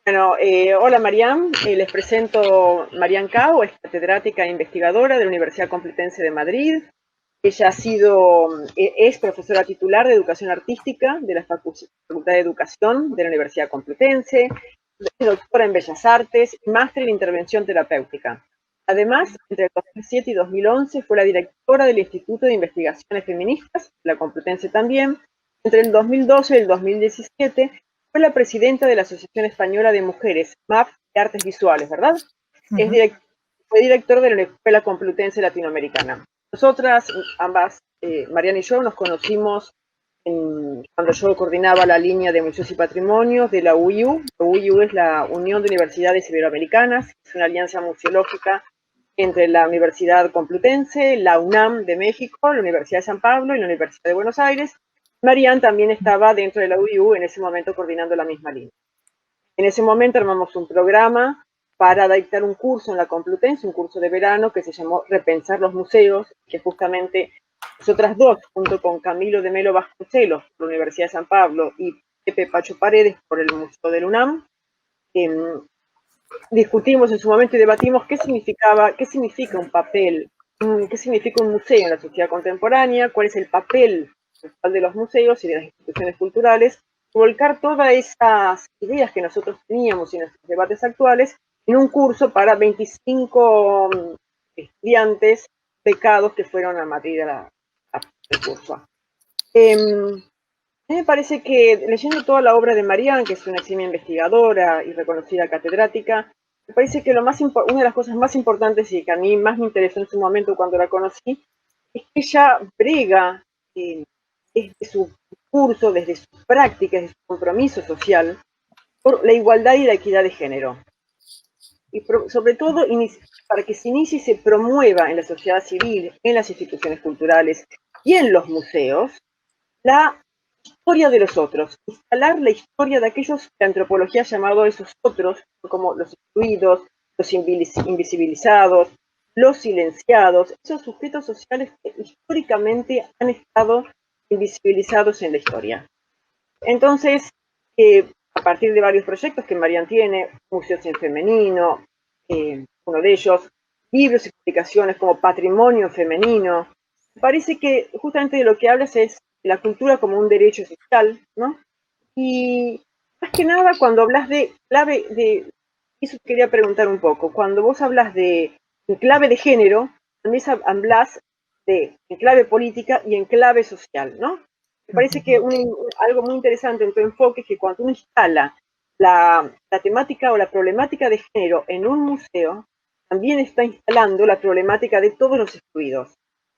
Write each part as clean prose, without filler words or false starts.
Bueno, hola Mariam, les presento Mariam Cao, es catedrática e investigadora de la Universidad Complutense de Madrid. Ella es profesora titular de Educación Artística de la Facultad de Educación de la Universidad Complutense, es doctora en Bellas Artes y máster en Intervención Terapéutica. Además, entre el 2007 y 2011 fue la directora del Instituto de Investigaciones Feministas, la Complutense también. Entre el 2012 y el 2017 fue la presidenta de la Asociación Española de Mujeres, MAP, de Artes Visuales, ¿verdad? Fue directora de la Escuela Complutense Latinoamericana. Nosotras, ambas, Mariana y yo, nos conocimos cuando yo coordinaba la línea de Museos y Patrimonios de la UIU. La UIU es la Unión de Universidades Iberoamericanas, es una alianza museológica entre la Universidad Complutense, la UNAM de México, la Universidad de San Pablo y la Universidad de Buenos Aires. Marian también estaba dentro de la UIU en ese momento coordinando la misma línea. En ese momento armamos un programa para dictar un curso en la Complutense, un curso de verano que se llamó Repensar los Museos, que justamente nosotras dos, junto con Camilo de Melo Vasconcelos por la Universidad de San Pablo y Pepe Pacho Paredes por el Museo del UNAM, discutimos en su momento y debatimos qué significa un papel, qué significa un museo en la sociedad contemporánea, cuál es el papel de los museos y de las instituciones culturales, volcar todas esas ideas que nosotros teníamos en nuestros debates actuales en un curso para 25 estudiantes becados que fueron a Madrid al curso. A mí me parece que leyendo toda la obra de Marian, que es una eximia investigadora y reconocida catedrática, me parece que una de las cosas más importantes y que a mí más me interesó en su momento cuando la conocí, es que ella brega desde su curso, desde sus prácticas, desde su compromiso social, por la igualdad y la equidad de género. Y sobre todo para que se inicie y se promueva en la sociedad civil, en las instituciones culturales y en los museos, la historia de los otros, instalar la historia de aquellos que la antropología ha llamado esos otros, como los excluidos, los invisibilizados, los silenciados, esos sujetos sociales que históricamente han estado invisibilizados en la historia. Entonces, a partir de varios proyectos que Marian tiene, Museos en Femenino, uno de ellos, libros y publicaciones como Patrimonio Femenino, me parece que justamente de lo que hablas es la cultura como un derecho social, ¿no? Y más que nada cuando hablas de clave de, eso quería preguntar un poco, cuando vos hablas de clave de género, también hablas de en clave política y en clave social, ¿no? Me parece que algo muy interesante en tu enfoque es que cuando uno instala la temática o la problemática de género en un museo, también está instalando la problemática de todos los excluidos,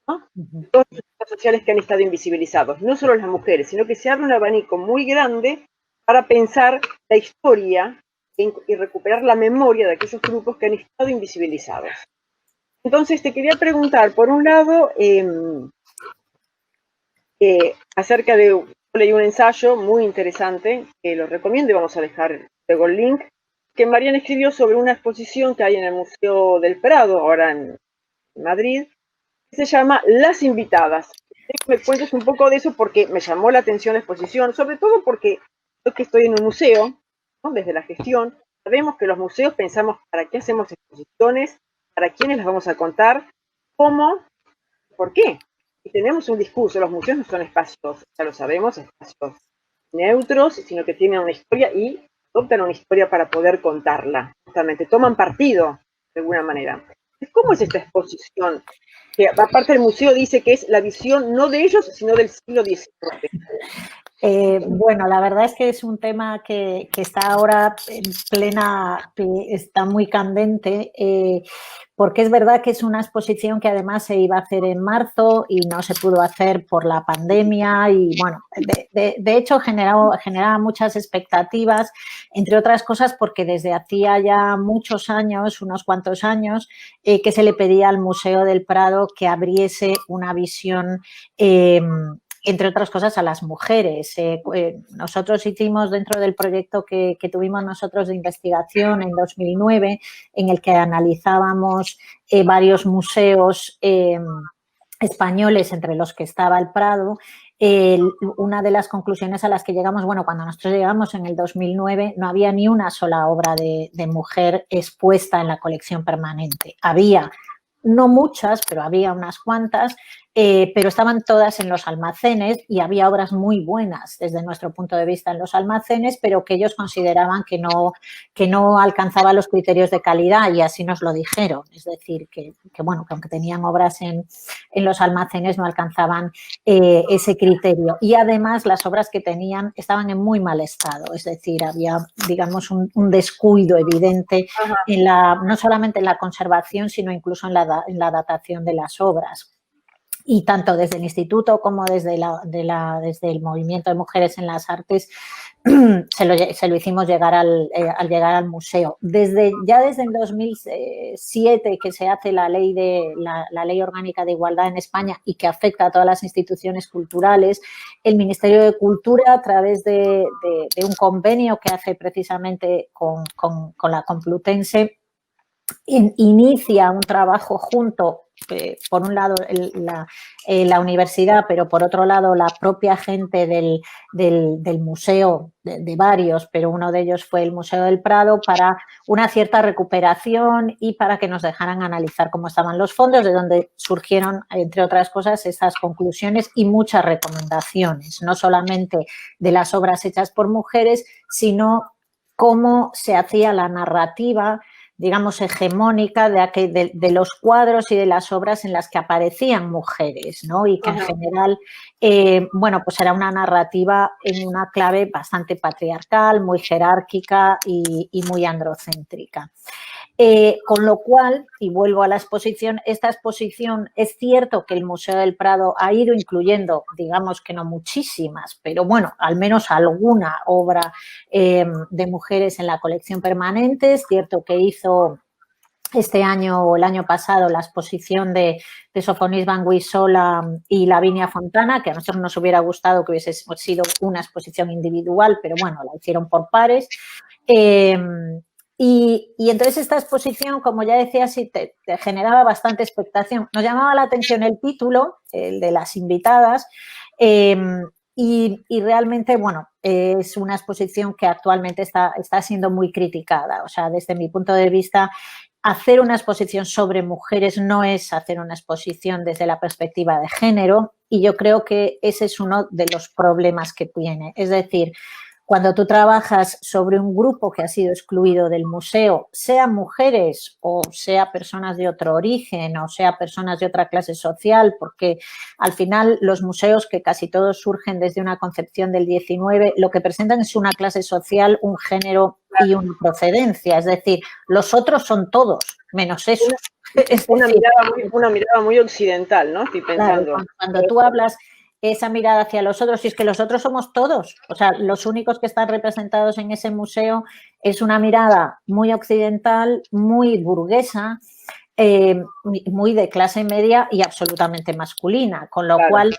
¿no? Todos los sectores sociales que han estado invisibilizados, no solo las mujeres, sino que se abre un abanico muy grande para pensar la historia y recuperar la memoria de aquellos grupos que han estado invisibilizados. Entonces te quería preguntar, por un lado, acerca de, yo leí un ensayo muy interesante, que lo recomiendo y vamos a dejar luego el link, que Mariana escribió sobre una exposición que hay en el Museo del Prado, ahora en Madrid, que se llama Las Invitadas. Me cuentes un poco de eso porque me llamó la atención la exposición, sobre todo porque yo que estoy en un museo, ¿no? Desde la gestión, sabemos que los museos pensamos para qué hacemos exposiciones, para quiénes las vamos a contar, cómo, por qué. Y tenemos un discurso, los museos no son espacios, ya lo sabemos, espacios neutros, sino que tienen una historia y adoptan una historia para poder contarla. Justamente, toman partido de alguna manera. ¿Cómo es esta exposición? Que aparte del museo dice que es la visión no de ellos, sino del siglo XIX. Bueno, la verdad es que es un tema que está ahora en plena, está muy candente, porque es verdad que es una exposición que además se iba a hacer en marzo y no se pudo hacer por la pandemia y, bueno, de hecho generaba muchas expectativas, entre otras cosas porque desde hacía ya muchos años, unos cuantos años, que se le pedía al Museo del Prado que abriese una visión entre otras cosas, a las mujeres. Nosotros hicimos dentro del proyecto que tuvimos nosotros de investigación en 2009, en el que analizábamos varios museos españoles, entre los que estaba el Prado, una de las conclusiones a las que llegamos, bueno, cuando nosotros llegamos en el 2009, no había ni una sola obra de mujer expuesta en la colección permanente. Había, no muchas, pero había unas cuantas, pero estaban todas en los almacenes y había obras muy buenas desde nuestro punto de vista en los almacenes, pero que ellos consideraban que no alcanzaba los criterios de calidad y así nos lo dijeron. Es decir, bueno, que aunque tenían obras en los almacenes no alcanzaban ese criterio. Y además las obras que tenían estaban en muy mal estado, es decir, había, digamos, un descuido evidente no solamente en la conservación, sino incluso en la datación de las obras. Y tanto desde el instituto como desde el movimiento de mujeres en las artes se lo hicimos llegar al llegar al museo. Ya desde el 2007 que se hace la ley orgánica de igualdad en España y que afecta a todas las instituciones culturales, el Ministerio de Cultura, a través de un convenio que hace precisamente con la Complutense, inicia un trabajo junto, por un lado la universidad, pero por otro lado la propia gente del museo, de varios, pero uno de ellos fue el Museo del Prado, para una cierta recuperación y para que nos dejaran analizar cómo estaban los fondos, de donde surgieron, entre otras cosas, estas conclusiones y muchas recomendaciones, no solamente de las obras hechas por mujeres, sino cómo se hacía la narrativa, digamos, hegemónica de los cuadros y de las obras en las que aparecían mujeres, ¿no? Y que en general, bueno, pues era una narrativa en una clave bastante patriarcal, muy jerárquica y muy androcéntrica. Con lo cual, y vuelvo a la exposición, esta exposición es cierto que el Museo del Prado ha ido incluyendo, digamos que no muchísimas, pero bueno, al menos alguna obra de mujeres en la colección permanente. Es cierto que hizo este año o el año pasado la exposición de Sofonis Banguissola y Lavinia Fontana, que a nosotros nos hubiera gustado que hubiese sido una exposición individual, pero bueno, la hicieron por pares. Y entonces esta exposición, como ya decía, sí te generaba bastante expectación. Nos llamaba la atención el título, el de las invitadas, y realmente, bueno, es una exposición que actualmente está siendo muy criticada. O sea, desde mi punto de vista, hacer una exposición sobre mujeres no es hacer una exposición desde la perspectiva de género, y yo creo que ese es uno de los problemas que tiene. Es decir, cuando tú trabajas sobre un grupo que ha sido excluido del museo, sean mujeres o sea personas de otro origen o sea personas de otra clase social, porque al final los museos, que casi todos surgen desde una concepción del 19, lo que presentan es una clase social, un género y una procedencia. Es decir, los otros son todos, menos eso. Una mirada muy occidental, ¿no? Estoy pensando. Claro, cuando tú hablas esa mirada hacia los otros, y es que los otros somos todos, o sea, los únicos que están representados en ese museo, es una mirada muy occidental, muy burguesa, muy de clase media y absolutamente masculina, con lo cual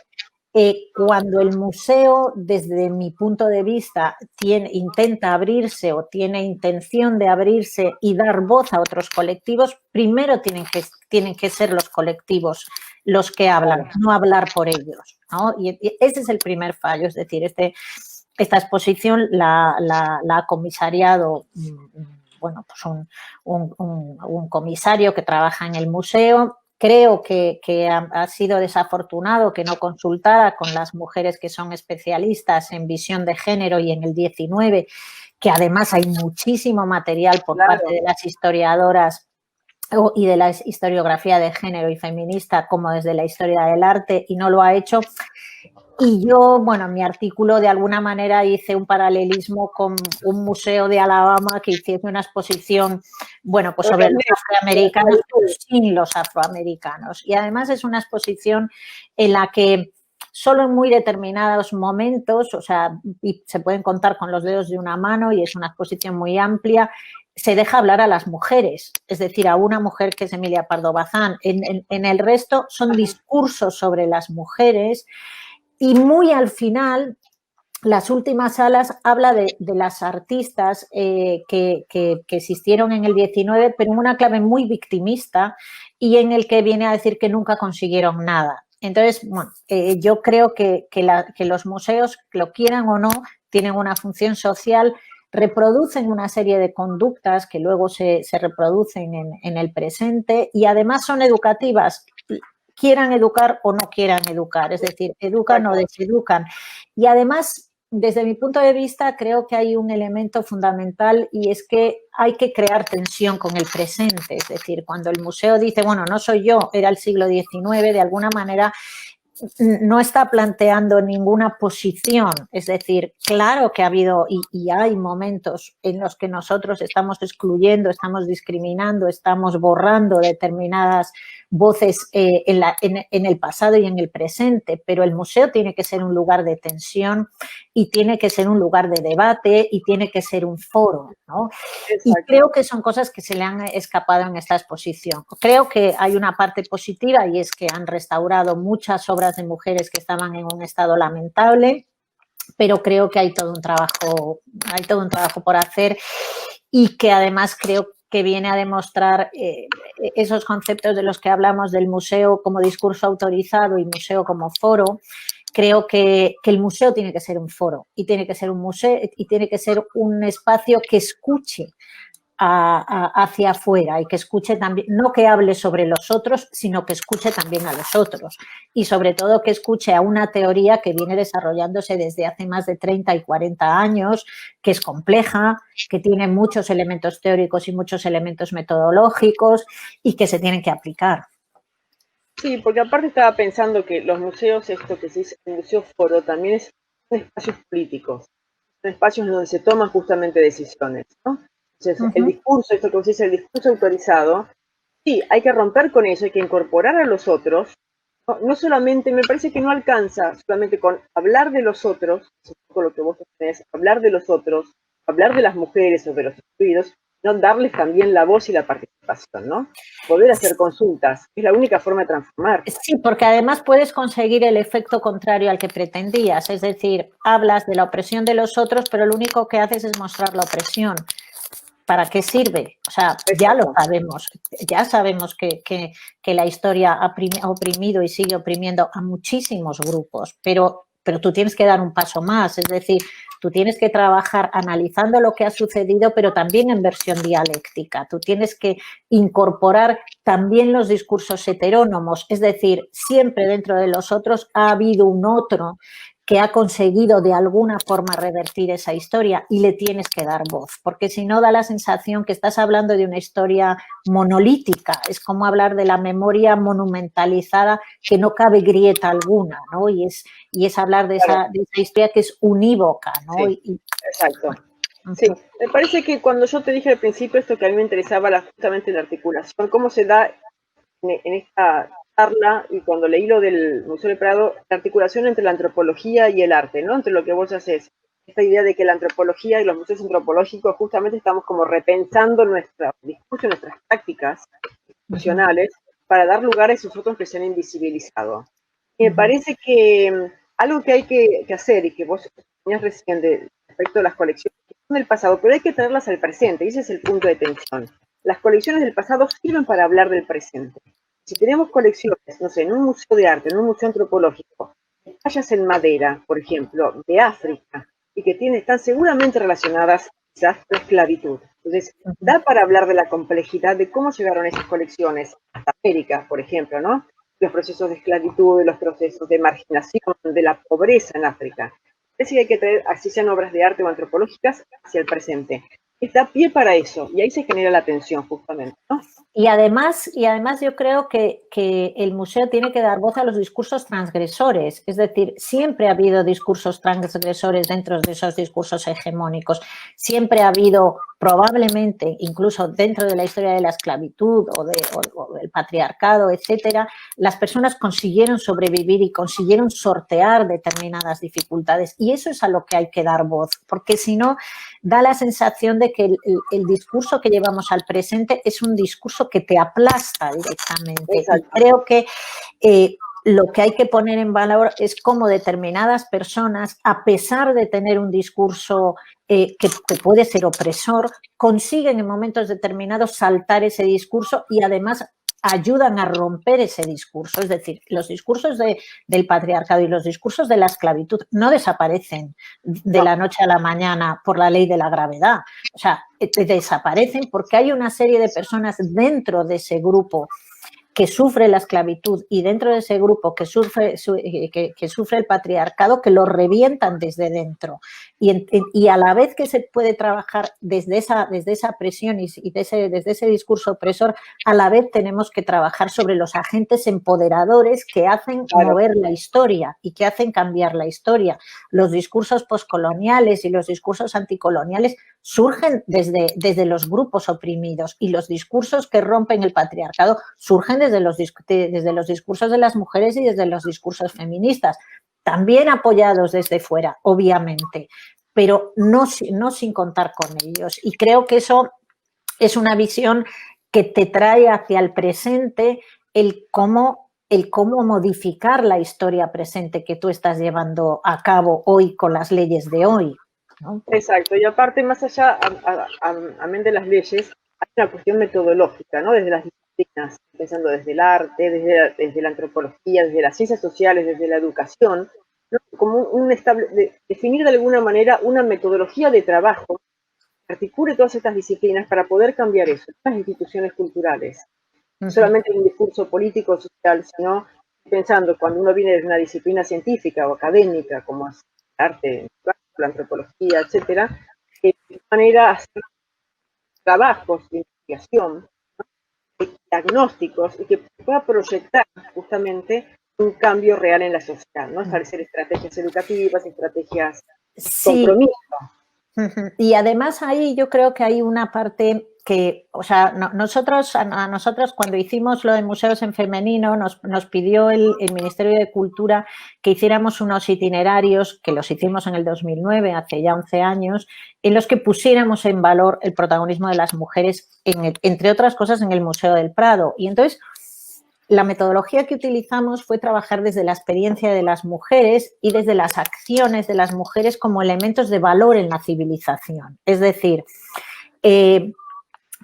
cuando el museo, desde mi punto de vista, intenta abrirse o tiene intención de abrirse y dar voz a otros colectivos, primero tienen que ser los colectivos los que hablan, no hablar por ellos, ¿no? Y ese es el primer fallo, es decir, esta exposición la ha comisariado, bueno, pues un comisario que trabaja en el museo. Creo que ha sido desafortunado que no consultara con las mujeres que son especialistas en visión de género y en el 19, que además hay muchísimo material por parte de las historiadoras y de la historiografía de género y feminista, como desde la historia del arte, y no lo ha hecho. Y yo, bueno, en mi artículo de alguna manera hice un paralelismo con un museo de Alabama que hiciese una exposición, bueno, pues sobre los afroamericanos, pero sin los afroamericanos. Y además es una exposición en la que solo en muy determinados momentos, o sea, y se pueden contar con los dedos de una mano, y es una exposición muy amplia, se deja hablar a las mujeres, es decir, a una mujer que es Emilia Pardo Bazán. En el resto son discursos sobre las mujeres. Y muy al final, las últimas salas habla de las artistas que existieron en el 19, pero en una clave muy victimista, y en el que viene a decir que nunca consiguieron nada. Entonces, bueno, yo creo que los museos, lo quieran o no, tienen una función social, reproducen una serie de conductas que luego se reproducen en el presente y además son educativas, quieran educar o no quieran educar, es decir, educan o deseducan. Y además, desde mi punto de vista, creo que hay un elemento fundamental y es que hay que crear tensión con el presente. Es decir, cuando el museo dice, bueno, no soy yo, era el siglo XIX, de alguna manera no está planteando ninguna posición. Es decir, claro que ha habido y hay momentos en los que nosotros estamos excluyendo, estamos discriminando, estamos borrando determinadas voces en el pasado y en el presente, pero el museo tiene que ser un lugar de tensión y tiene que ser un lugar de debate y tiene que ser un foro, ¿no? Y creo que son cosas que se le han escapado en esta exposición. Creo que hay una parte positiva y es que han restaurado muchas obras de mujeres que estaban en un estado lamentable, pero creo que hay todo un trabajo por hacer y que además creo que viene a demostrar esos conceptos de los que hablamos del museo como discurso autorizado y museo como foro. Creo que el museo tiene que ser un foro y tiene que ser un museo y tiene que ser un espacio que escuche hacia afuera y que escuche también, no que hable sobre los otros, sino que escuche también a los otros y sobre todo que escuche a una teoría que viene desarrollándose desde hace más de 30 y 40 años, que es compleja, que tiene muchos elementos teóricos y muchos elementos metodológicos y que se tienen que aplicar. Sí, porque aparte estaba pensando que los museos, esto que se dice el museo foro, también son espacios políticos, son espacios donde se toman justamente decisiones, ¿no? Entonces, el discurso, esto que vos decís, el discurso autorizado, sí, hay que romper con eso, hay que incorporar a los otros, no solamente, me parece que no alcanza solamente con hablar de los otros, es un poco lo que vos tenés, hablar de los otros, hablar de las mujeres o de los excluidos, no darles también la voz y la participación, ¿no? Poder hacer consultas, es la única forma de transformar. Sí, porque además puedes conseguir el efecto contrario al que pretendías, es decir, hablas de la opresión de los otros, pero lo único que haces es mostrar la opresión. ¿Para qué sirve? O sea, ya lo sabemos, ya sabemos que la historia ha oprimido y sigue oprimiendo a muchísimos grupos, pero tú tienes que dar un paso más, es decir, tú tienes que trabajar analizando lo que ha sucedido, pero también en versión dialéctica. Tú tienes que incorporar también los discursos heterónomos, es decir, siempre dentro de los otros ha habido un otro que ha conseguido de alguna forma revertir esa historia y le tienes que dar voz, porque si no da la sensación que estás hablando de una historia monolítica, es como hablar de la memoria monumentalizada que no cabe grieta alguna, ¿no? Y es hablar de esa historia que es unívoca, ¿no? Sí, exacto. Sí, me parece que cuando yo te dije al principio esto que a mí me interesaba era justamente la articulación, cómo se da en esta charla y cuando leí lo del Museo del Prado, la articulación entre la antropología y el arte, ¿no? Entre lo que vos haces, esta idea de que la antropología y los museos antropológicos justamente estamos como repensando nuestro discurso, nuestras prácticas institucionales para dar lugar a esos otros que se han invisibilizado. Y me parece que algo que hay que hacer y que vos tenías recién respecto a las colecciones que son del pasado, pero hay que traerlas al presente, y ese es el punto de tensión. Las colecciones del pasado sirven para hablar del presente. Si tenemos colecciones, no sé, en un museo de arte, en un museo antropológico, tallas en madera, por ejemplo, de África, y que están seguramente relacionadas quizás a la esclavitud. Entonces, da para hablar de la complejidad de cómo llegaron esas colecciones hasta América, por ejemplo, ¿no? Los procesos de esclavitud, los procesos de marginación, de la pobreza en África. Es decir, hay que traer, así sean obras de arte o antropológicas, hacia el presente. Está pie para eso, y ahí se genera la tensión, justamente, ¿no? Y además yo creo que el museo tiene que dar voz a los discursos transgresores. Es decir, siempre ha habido discursos transgresores dentro de esos discursos hegemónicos. Siempre ha habido, probablemente, incluso dentro de la historia de la esclavitud o del patriarcado, etcétera, las personas consiguieron sobrevivir y consiguieron sortear determinadas dificultades. Y eso es a lo que hay que dar voz, porque si no, da la sensación de que el discurso que llevamos al presente es un discurso que te aplasta directamente. Exacto. Y creo que lo que hay que poner en valor es cómo determinadas personas, a pesar de tener un discurso que puede ser opresor, consiguen en momentos determinados saltar ese discurso y además ayudan a romper ese discurso. Es decir, los discursos del patriarcado y los discursos de la esclavitud no desaparecen de la noche a la mañana por la ley de la gravedad. O sea, desaparecen porque hay una serie de personas dentro de ese grupo que sufre la esclavitud y dentro de ese grupo que sufre el patriarcado, que lo revientan desde dentro. Y a la vez que se puede trabajar desde esa presión y desde ese discurso opresor, a la vez tenemos que trabajar sobre los agentes empoderadores que hacen mover la historia y que hacen cambiar la historia. Los discursos poscoloniales y los discursos anticoloniales surgen desde los grupos oprimidos, y los discursos que rompen el patriarcado surgen desde los discursos de las mujeres y desde los discursos feministas, también apoyados desde fuera, obviamente, pero no sin contar con ellos. Y creo que eso es una visión que te trae hacia el presente el cómo modificar la historia presente que tú estás llevando a cabo hoy con las leyes de hoy, ¿no? Exacto, y aparte, más allá, amén de las leyes, hay una cuestión metodológica, ¿no? Desde las disciplinas, pensando desde el arte, desde la antropología, desde las ciencias sociales, desde la educación, ¿no? Como definir de alguna manera una metodología de trabajo que articule todas estas disciplinas para poder cambiar eso, las instituciones culturales. No solamente en un discurso político o social, sino pensando cuando uno viene de una disciplina científica o académica, como es el arte, la antropología, etcétera, de manera hacer trabajos de investigación, ¿no? De diagnósticos, y que pueda proyectar justamente un cambio real en la sociedad, ¿no? Establecer estrategias educativas, estrategias de compromiso. Y además ahí yo creo que hay una parte que, o sea, nosotros cuando hicimos lo de museos en femenino nos pidió el Ministerio de Cultura que hiciéramos unos itinerarios, que los hicimos en el 2009, hace ya 11 años, en los que pusiéramos en valor el protagonismo de las mujeres, entre otras cosas, en el Museo del Prado. Y entonces, la metodología que utilizamos fue trabajar desde la experiencia de las mujeres y desde las acciones de las mujeres como elementos de valor en la civilización. Es decir,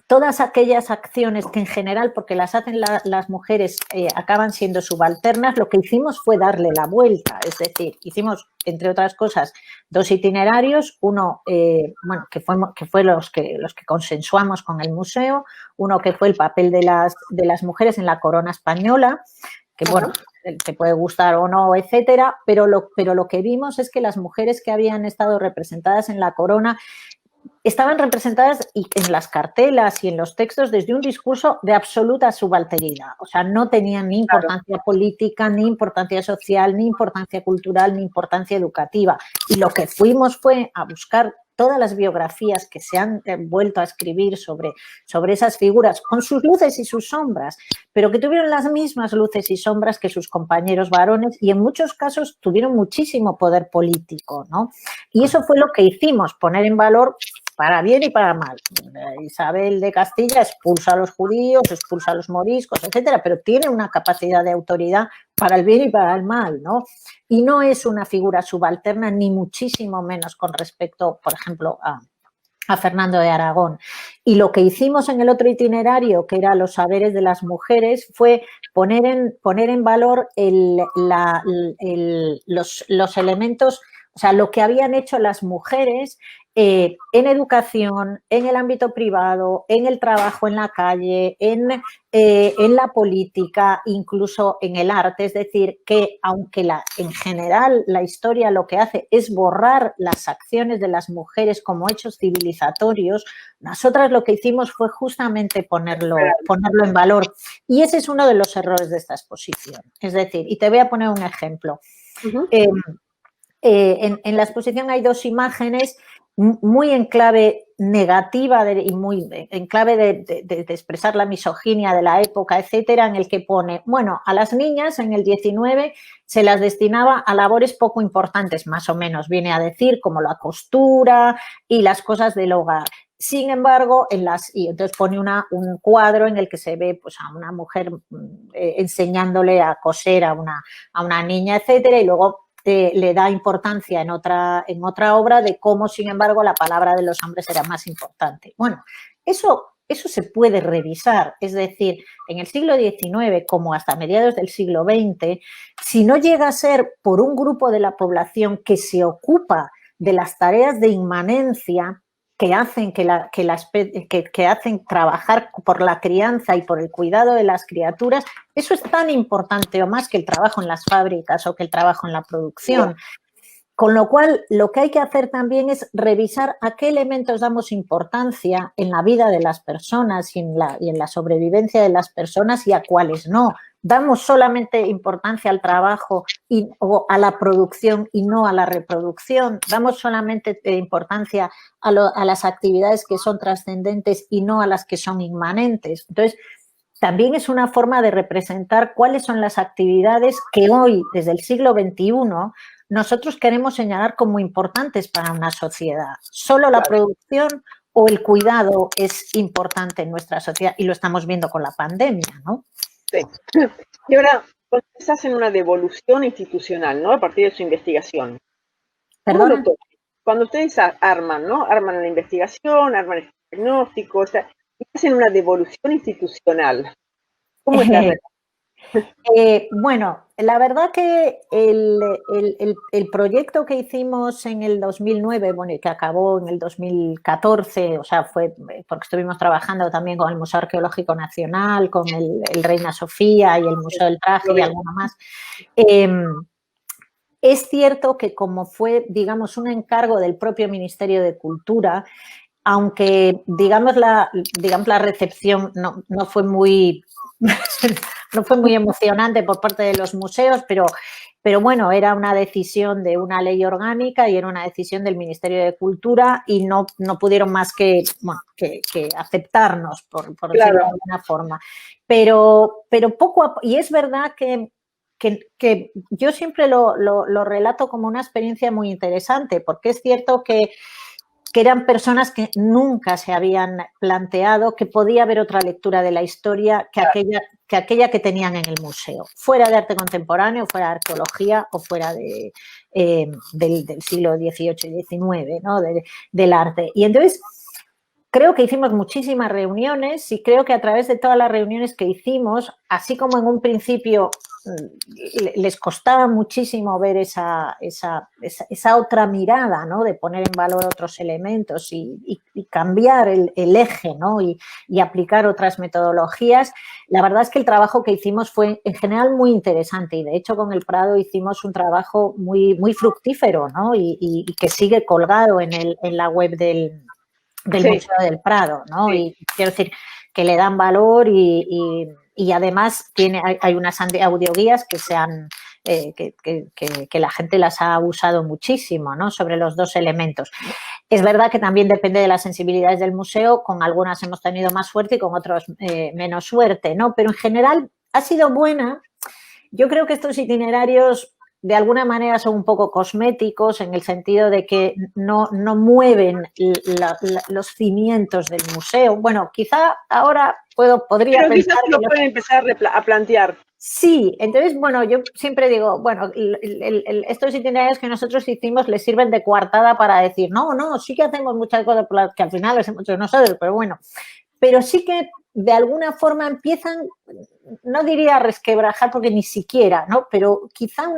todas aquellas acciones que en general, porque las hacen las mujeres, acaban siendo subalternas, lo que hicimos fue darle la vuelta. Es decir, hicimos, entre otras cosas, 2 itinerarios, uno que fue los que consensuamos con el museo, uno que fue el papel de las mujeres en la corona española, que bueno, te puede gustar o no, etcétera, pero lo que vimos es que las mujeres que habían estado representadas en la corona estaban representadas en las cartelas y en los textos desde un discurso de absoluta subalternidad. O sea, no tenían ni importancia política, ni importancia social, ni importancia cultural, ni importancia educativa. Y lo que fuimos fue a buscar todas las biografías que se han vuelto a escribir sobre esas figuras, con sus luces y sus sombras, pero que tuvieron las mismas luces y sombras que sus compañeros varones, y en muchos casos tuvieron muchísimo poder político, ¿no? Y eso fue lo que hicimos, poner en valor para bien y para mal. Isabel de Castilla expulsa a los judíos, expulsa a los moriscos, etcétera, pero tiene una capacidad de autoridad para el bien y para el mal, ¿no? Y no es una figura subalterna, ni muchísimo menos con respecto, por ejemplo, a Fernando de Aragón. Y lo que hicimos en el otro itinerario, que era los saberes de las mujeres, fue poner en valor los elementos, o sea, lo que habían hecho las mujeres en educación, en el ámbito privado, en el trabajo en la calle, en la política, incluso en el arte. Es decir, que aunque en general la historia lo que hace es borrar las acciones de las mujeres como hechos civilizatorios, nosotras lo que hicimos fue justamente ponerlo en valor. Y ese es uno de los errores de esta exposición. Es decir, y te voy a poner un ejemplo. En la exposición hay 2 imágenes muy en clave negativa y muy en clave de expresar la misoginia de la época, etcétera, en el que pone, bueno, a las niñas en el 19 se las destinaba a labores poco importantes, más o menos, viene a decir, como la costura y las cosas del hogar. Sin embargo, y entonces pone un cuadro en el que se ve pues, a una mujer enseñándole a coser a una niña, etcétera, y luego le da importancia en otra obra de cómo, sin embargo, la palabra de los hombres era más importante. Bueno, eso eso se puede revisar. Es decir, en el siglo XIX, como hasta mediados del siglo XX, si no llega a ser por un grupo de la población que se ocupa de las tareas de inmanencia que hacen, que hacen trabajar por la crianza y por el cuidado de las criaturas, eso es tan importante o más que el trabajo en las fábricas o que el trabajo en la producción. Con lo cual, lo que hay que hacer también es revisar a qué elementos damos importancia en la vida de las personas y en la sobrevivencia de las personas y a cuáles no. Damos solamente importancia al trabajo o a la producción y no a la reproducción. Damos solamente importancia a las actividades que son trascendentes y no a las que son inmanentes. Entonces, también es una forma de representar cuáles son las actividades que hoy, desde el siglo XXI, nosotros queremos señalar como importantes para una sociedad. Solo la producción o el cuidado es importante en nuestra sociedad y lo estamos viendo con la pandemia, ¿no? Sí. Y ahora, ustedes hacen una devolución institucional, ¿no? A partir de su investigación. ¿Perdón? Cuando ustedes arman, ¿no? Arman la investigación, arman el diagnóstico, o sea, y hacen una devolución institucional. ¿Cómo es la relación? Bueno, la verdad que el proyecto que hicimos en el 2009, bueno, y que acabó en el 2014, o sea, fue porque estuvimos trabajando también con el Museo Arqueológico Nacional, con el Reina Sofía y el Museo del Traje y alguno más. Es cierto que como fue, digamos, un encargo del propio Ministerio de Cultura, aunque, digamos, la recepción no fue muy... no fue muy emocionante por parte de los museos, pero bueno, era una decisión de una ley orgánica y era una decisión del Ministerio de Cultura y no pudieron más que aceptarnos, por decirlo de alguna forma. Pero y es verdad que yo siempre lo relato como una experiencia muy interesante, porque es cierto que eran personas que nunca se habían planteado que podía haber otra lectura de la historia que aquella que tenían en el museo, fuera de arte contemporáneo, fuera de arqueología o fuera del siglo XVIII y XIX, ¿no? del arte. Y entonces creo que hicimos muchísimas reuniones y creo que a través de todas las reuniones que hicimos, así como en un principio les costaba muchísimo ver esa otra mirada, ¿no? De poner en valor otros elementos y cambiar el eje, ¿no? Y aplicar otras metodologías. La verdad es que el trabajo que hicimos fue en general muy interesante y de hecho con el Prado hicimos un trabajo muy, muy fructífero, ¿no? Y que sigue colgado en la web del Museo del Prado, ¿no? Sí. Y quiero decir que le dan valor y además hay unas audioguías que que la gente las ha usado muchísimo, ¿no? Sobre los dos elementos. Es verdad que también depende de las sensibilidades del museo, con algunas hemos tenido más suerte y con otros menos suerte, ¿no? Pero en general ha sido buena. Yo creo que estos itinerarios de alguna manera son un poco cosméticos en el sentido de que no mueven los cimientos del museo. Bueno, quizá ahora podría pero pensar... Pero quizás lo pueden empezar a plantear. Sí, entonces, bueno, yo siempre digo, bueno, estos itinerarios que nosotros hicimos les sirven de coartada para decir, no, sí que hacemos muchas cosas por las que al final les hemos hecho nosotros, pero bueno, pero sí que de alguna forma empiezan, no diría a resquebrajar porque ni siquiera, ¿no? Pero quizá un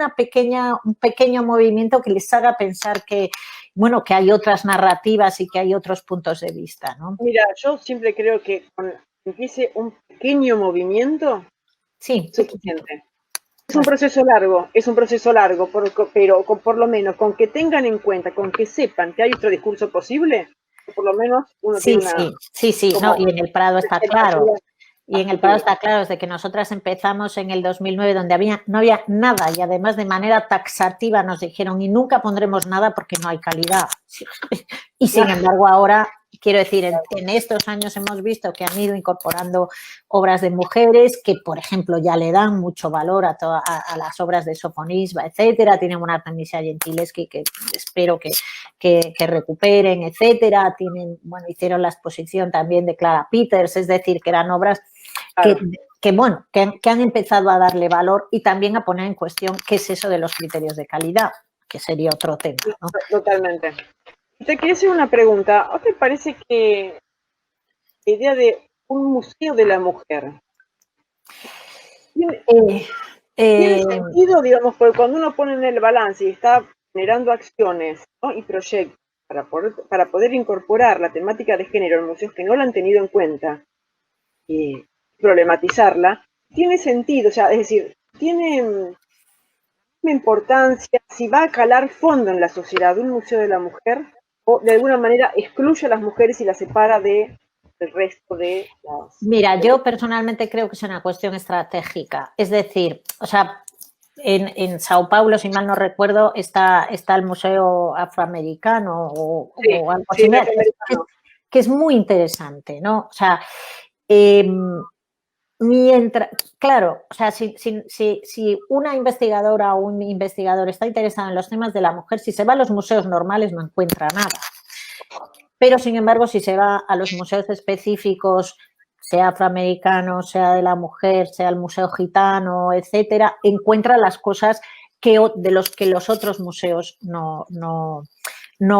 pequeño movimiento que les haga pensar que, bueno, que hay otras narrativas y que hay otros puntos de vista, ¿no? Mira, yo siempre creo que con empiece un pequeño movimiento, sí, es suficiente. Es un proceso largo, pero por lo menos con que tengan en cuenta, con que sepan que hay otro discurso posible, por lo menos uno tiene una... Sí, no, y en el Prado está claro. Y en el Prado está claro, desde que nosotras empezamos en el 2009, donde no había nada y además de manera taxativa nos dijeron y nunca pondremos nada porque no hay calidad. Y sin embargo ahora, quiero decir, en estos años hemos visto que han ido incorporando obras de mujeres que, por ejemplo, ya le dan mucho valor a las obras de Sofonisba, etcétera. Tienen una Artemisia Gentileschi que espero que recuperen, etcétera. Hicieron la exposición también de Clara Peters, es decir, que eran obras que han empezado a darle valor y también a poner en cuestión qué es eso de los criterios de calidad, que sería otro tema, ¿no? Totalmente. Te quería hacer una pregunta. ¿O te parece que la idea de un museo de la mujer. ¿Tiene sentido, digamos, porque cuando uno pone en el balance y está generando acciones, ¿no?, y proyectos para poder incorporar la temática de género en museos que no la han tenido en cuenta y problematizarla, tiene sentido, o sea, es decir, tiene una importancia si va a calar fondo en la sociedad un museo de la mujer o de alguna manera excluye a las mujeres y las separa del resto de las... Mira, yo personalmente creo que es una cuestión estratégica. Es decir, o sea, en Sao Paulo, si mal no recuerdo, está el Museo Afroamericano o algo sí, similar, que es muy interesante, ¿no? O sea, claro, o sea, si una investigadora o un investigador está interesado en los temas de la mujer, si se va a los museos normales no encuentra nada. Pero, sin embargo, si se va a los museos específicos, sea afroamericano, sea de la mujer, sea el museo gitano, etcétera, encuentra las cosas de los que los otros museos no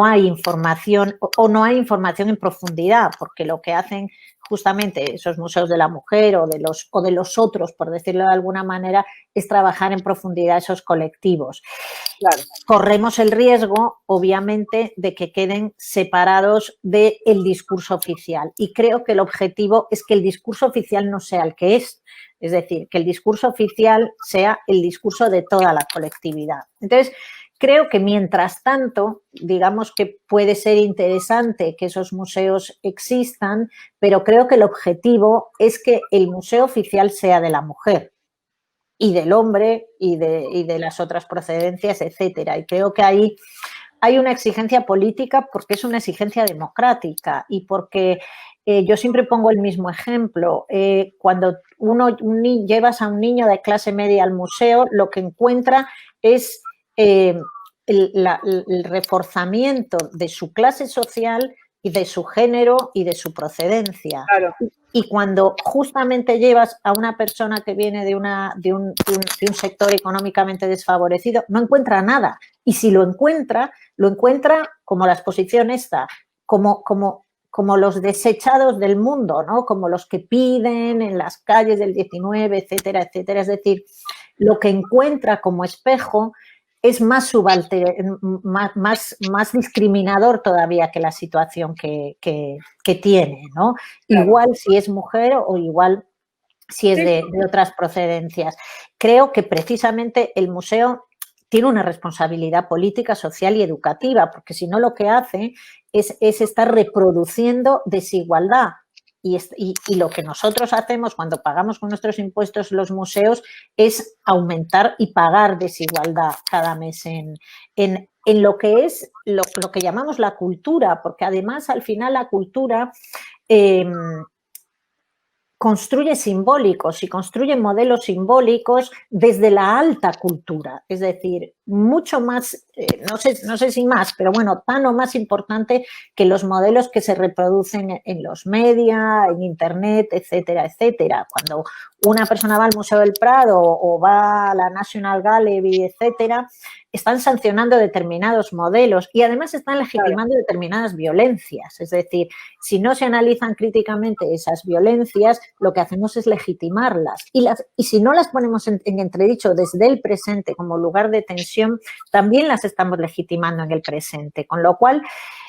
hay información o no hay información en profundidad, porque lo que hacen justamente esos museos de la mujer o de los otros, por decirlo de alguna manera, es trabajar en profundidad esos colectivos. Claro. Corremos el riesgo, obviamente, de que queden separados del discurso oficial. Y creo que el objetivo es que el discurso oficial no sea el que es. Es decir, que el discurso oficial sea el discurso de toda la colectividad. Entonces, creo que mientras tanto, digamos que puede ser interesante que esos museos existan, pero creo que el objetivo es que el museo oficial sea de la mujer y del hombre y de las otras procedencias, etcétera. Y creo que ahí hay una exigencia política porque es una exigencia democrática y porque yo siempre pongo el mismo ejemplo. Cuando llevas a un niño de clase media al museo, lo que encuentra es el reforzamiento de su clase social y de su género y de su procedencia. Claro. Y cuando justamente llevas a una persona que viene de un sector económicamente desfavorecido, no encuentra nada. Y si lo encuentra como la exposición esta, como los desechados del mundo, ¿no? Como los que piden en las calles del 19, etcétera, etcétera. Es decir, lo que encuentra como espejo es más discriminador todavía que la situación que tiene, ¿no? Claro. Igual si es mujer o igual si es de otras procedencias. Creo que precisamente el museo tiene una responsabilidad política, social y educativa, porque si no lo que hace es estar reproduciendo desigualdad. Y lo que nosotros hacemos cuando pagamos con nuestros impuestos los museos es aumentar y pagar desigualdad cada mes en lo que es lo que llamamos la cultura, porque además al final la cultura construye simbólicos y construye modelos simbólicos desde la alta cultura, es decir, mucho más, no sé si más, pero bueno, tan o más importante que los modelos que se reproducen en los media, en internet, etcétera, etcétera. Cuando una persona va al Museo del Prado o va a la National Gallery, etcétera, están sancionando determinados modelos y además están legitimando determinadas violencias. Es decir, si no se analizan críticamente esas violencias, lo que hacemos es legitimarlas. Y si no las ponemos en entredicho desde el presente como lugar de tensión, también las estamos legitimando en el presente. Con lo cual,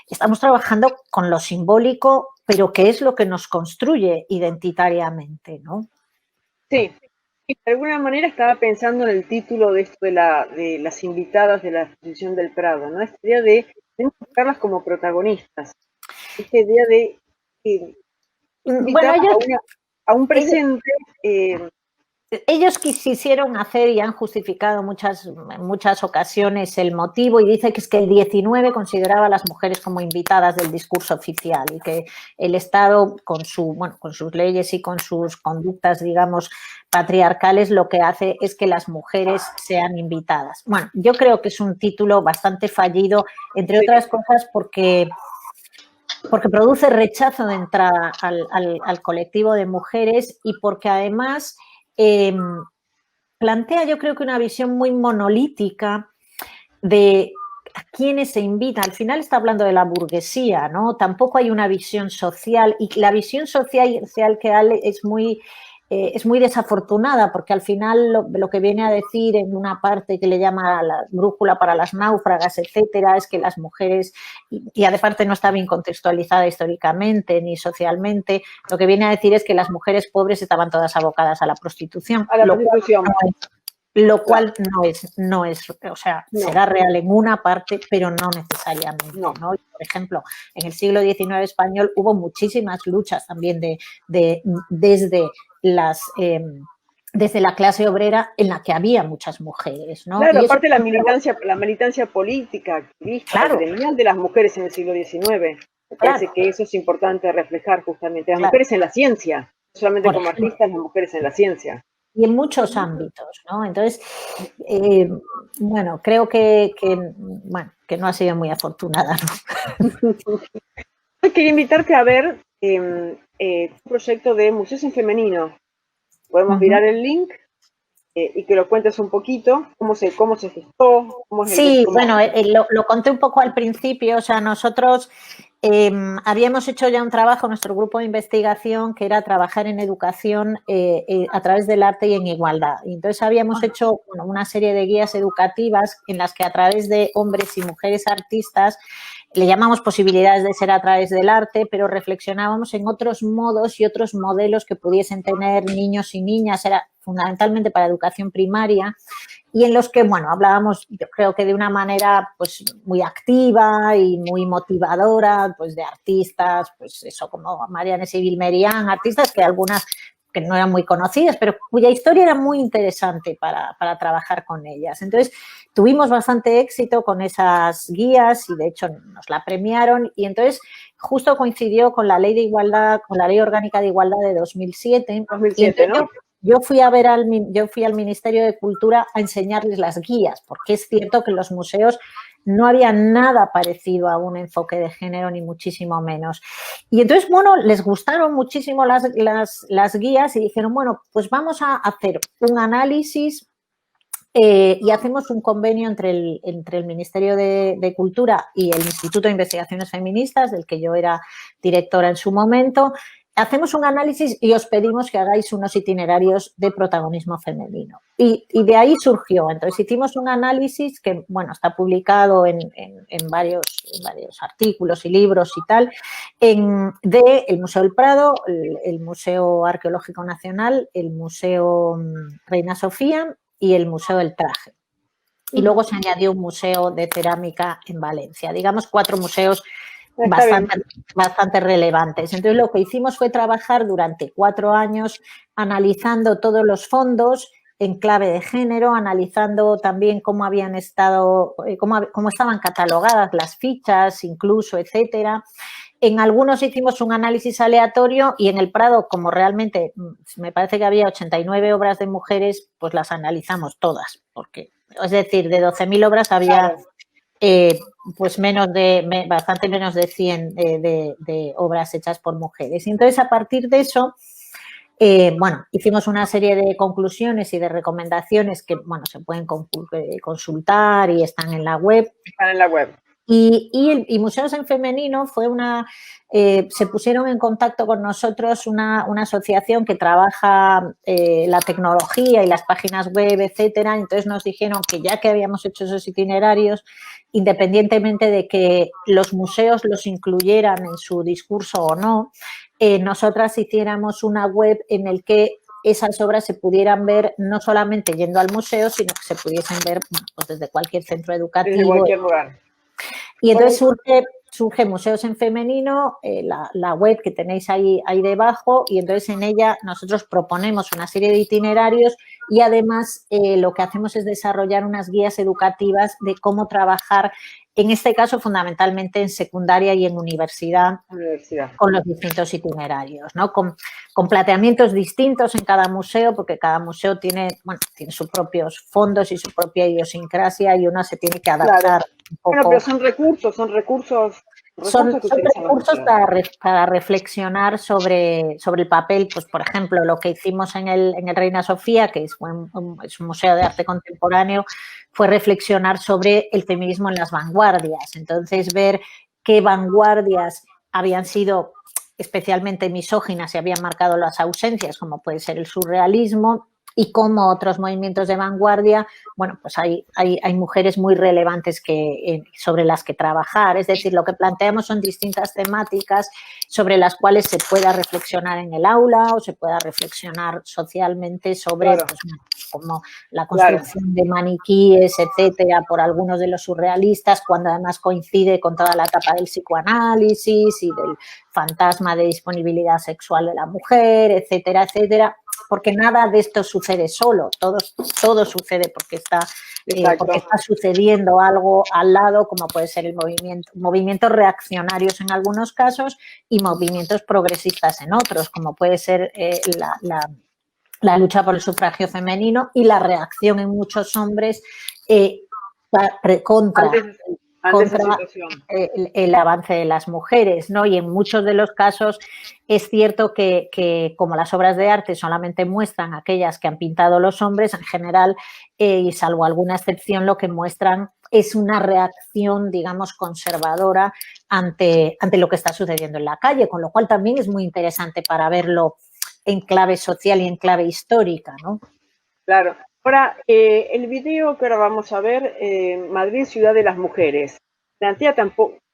estamos trabajando con lo simbólico, pero que es lo que nos construye identitariamente, ¿no? Sí. Y de alguna manera estaba pensando en el título de esto de las invitadas de la exposición del Prado, ¿no? Esta idea de buscarlas como protagonistas. Esta idea de invitar a un presente. Ellos quisieron hacer y han justificado en muchas ocasiones el motivo y dice que es que el 19 consideraba a las mujeres como invitadas del discurso oficial y que el Estado con sus leyes y con sus conductas, digamos, patriarcales, lo que hace es que las mujeres sean invitadas. Bueno, yo creo que es un título bastante fallido, entre otras cosas porque produce rechazo de entrada al colectivo de mujeres y porque además plantea, yo creo que una visión muy monolítica de a quiénes se invita. Al final está hablando de la burguesía, ¿no? Tampoco hay una visión social y la visión social que hay es muy desafortunada porque al final lo que viene a decir en una parte que le llama la brújula para las náufragas, etcétera, es que las mujeres, y aparte no está bien contextualizada históricamente ni socialmente, lo que viene a decir es que las mujeres pobres estaban todas abocadas a la prostitución. A la prostitución. Lo cual no es, o sea, no. será real en una parte, pero no necesariamente, ¿no? Por ejemplo, en el siglo XIX español hubo muchísimas luchas también desde la clase obrera en la que había muchas mujeres, ¿no? Claro, y aparte la militancia política, activista, gremial de las mujeres en el siglo XIX. Me parece que eso es importante reflejar justamente. Las mujeres en la ciencia, no solamente como artistas, las mujeres en la ciencia. Y en muchos ámbitos, ¿no? Entonces, bueno, creo que no ha sido muy afortunada, ¿no? Quería invitarte a ver un proyecto de Museos en Femenino. Podemos mirar el link y que lo cuentes un poquito, cómo se gestó. Sí, bueno, lo conté un poco al principio, o sea, nosotros habíamos hecho ya un trabajo, nuestro grupo de investigación, que era trabajar en educación a través del arte y en igualdad. Y entonces habíamos hecho una serie de guías educativas en las que a través de hombres y mujeres artistas, le llamamos posibilidades de ser a través del arte, pero reflexionábamos en otros modos y otros modelos que pudiesen tener niños y niñas, era fundamentalmente para educación primaria, y en los que, bueno, hablábamos, yo creo que de una manera pues muy activa y muy motivadora, pues de artistas, pues eso, como Marianne Civil Merian, artistas que algunas que no eran muy conocidas, pero cuya historia era muy interesante para trabajar con ellas. Entonces, tuvimos bastante éxito con esas guías y, de hecho, nos la premiaron y entonces justo coincidió con la Ley de Igualdad, con la Ley Orgánica de Igualdad de 2007. 2007, ¿no? Yo fui al Ministerio de Cultura a enseñarles las guías, porque es cierto que en los museos no había nada parecido a un enfoque de género, ni muchísimo menos. Y entonces, bueno, les gustaron muchísimo las guías y dijeron, bueno, pues vamos a hacer un análisis y hacemos un convenio entre el Ministerio de Cultura y el Instituto de Investigaciones Feministas, del que yo era directora en su momento. Hacemos un análisis y os pedimos que hagáis unos itinerarios de protagonismo femenino. Y de ahí surgió. Entonces, hicimos un análisis que, bueno, está publicado en varios artículos y libros y tal, de el Museo del Prado, el Museo Arqueológico Nacional, el Museo Reina Sofía y el Museo del Traje. Y luego se añadió un museo de cerámica en Valencia. Digamos, 4 museos bastante relevantes. Entonces, lo que hicimos fue trabajar durante 4 años analizando todos los fondos en clave de género, analizando también cómo habían estado, cómo estaban catalogadas las fichas, incluso, etcétera. En algunos hicimos un análisis aleatorio y en el Prado, como realmente me parece que había 89 obras de mujeres, pues las analizamos todas, porque, es decir, de 12.000 obras había pues bastante menos de 100 de obras hechas por mujeres. Y entonces, a partir de eso, bueno, hicimos una serie de conclusiones y de recomendaciones que, bueno, se pueden consultar y están en la web. Están en la web. Y Museos en Femenino fue se pusieron en contacto con nosotros una asociación que trabaja la tecnología y las páginas web, etcétera. Entonces nos dijeron que ya que habíamos hecho esos itinerarios, independientemente de que los museos los incluyeran en su discurso o no, nosotras hiciéramos una web en el que esas obras se pudieran ver no solamente yendo al museo, sino que se pudiesen ver pues, desde cualquier centro educativo. Desde cualquier lugar. Y entonces surge Museos en Femenino, la web que tenéis ahí debajo, y entonces en ella nosotros proponemos una serie de itinerarios y además lo que hacemos es desarrollar unas guías educativas de cómo trabajar, en este caso fundamentalmente en secundaria y en universidad. Con los distintos itinerarios, ¿no? Con planteamientos distintos en cada museo, porque cada museo tiene sus propios fondos y su propia idiosincrasia y uno se tiene que adaptar un poco. Bueno, pero son recursos Son recursos que utilizan las recursos mujeres. para reflexionar sobre el papel, pues por ejemplo, lo que hicimos en el Reina Sofía, que es un museo de arte contemporáneo, fue reflexionar sobre el feminismo en las vanguardias. Entonces, ver qué vanguardias habían sido especialmente misóginas y habían marcado las ausencias, como puede ser el surrealismo, y cómo otros movimientos de vanguardia, bueno, pues hay mujeres muy relevantes sobre las que trabajar. Es decir, lo que planteamos son distintas temáticas sobre las cuales se pueda reflexionar en el aula o se pueda reflexionar socialmente sobre, Claro. pues, como la Claro. construcción de maniquíes, etcétera, por algunos de los surrealistas, cuando además coincide con toda la etapa del psicoanálisis y del fantasma de disponibilidad sexual de la mujer, etcétera, etcétera. Porque nada de esto sucede solo, todo sucede porque está sucediendo algo al lado, como puede ser el movimientos reaccionarios en algunos casos y movimientos progresistas en otros, como puede ser la lucha por el sufragio femenino y la reacción en muchos hombres contra el avance de las mujeres, ¿no? Y en muchos de los casos es cierto que como las obras de arte solamente muestran aquellas que han pintado los hombres, en general, y salvo alguna excepción, lo que muestran es una reacción, digamos, conservadora ante lo que está sucediendo en la calle, con lo cual también es muy interesante para verlo en clave social y en clave histórica, ¿no? Claro. Ahora, el video que ahora vamos a ver, Madrid, Ciudad de las Mujeres, plantea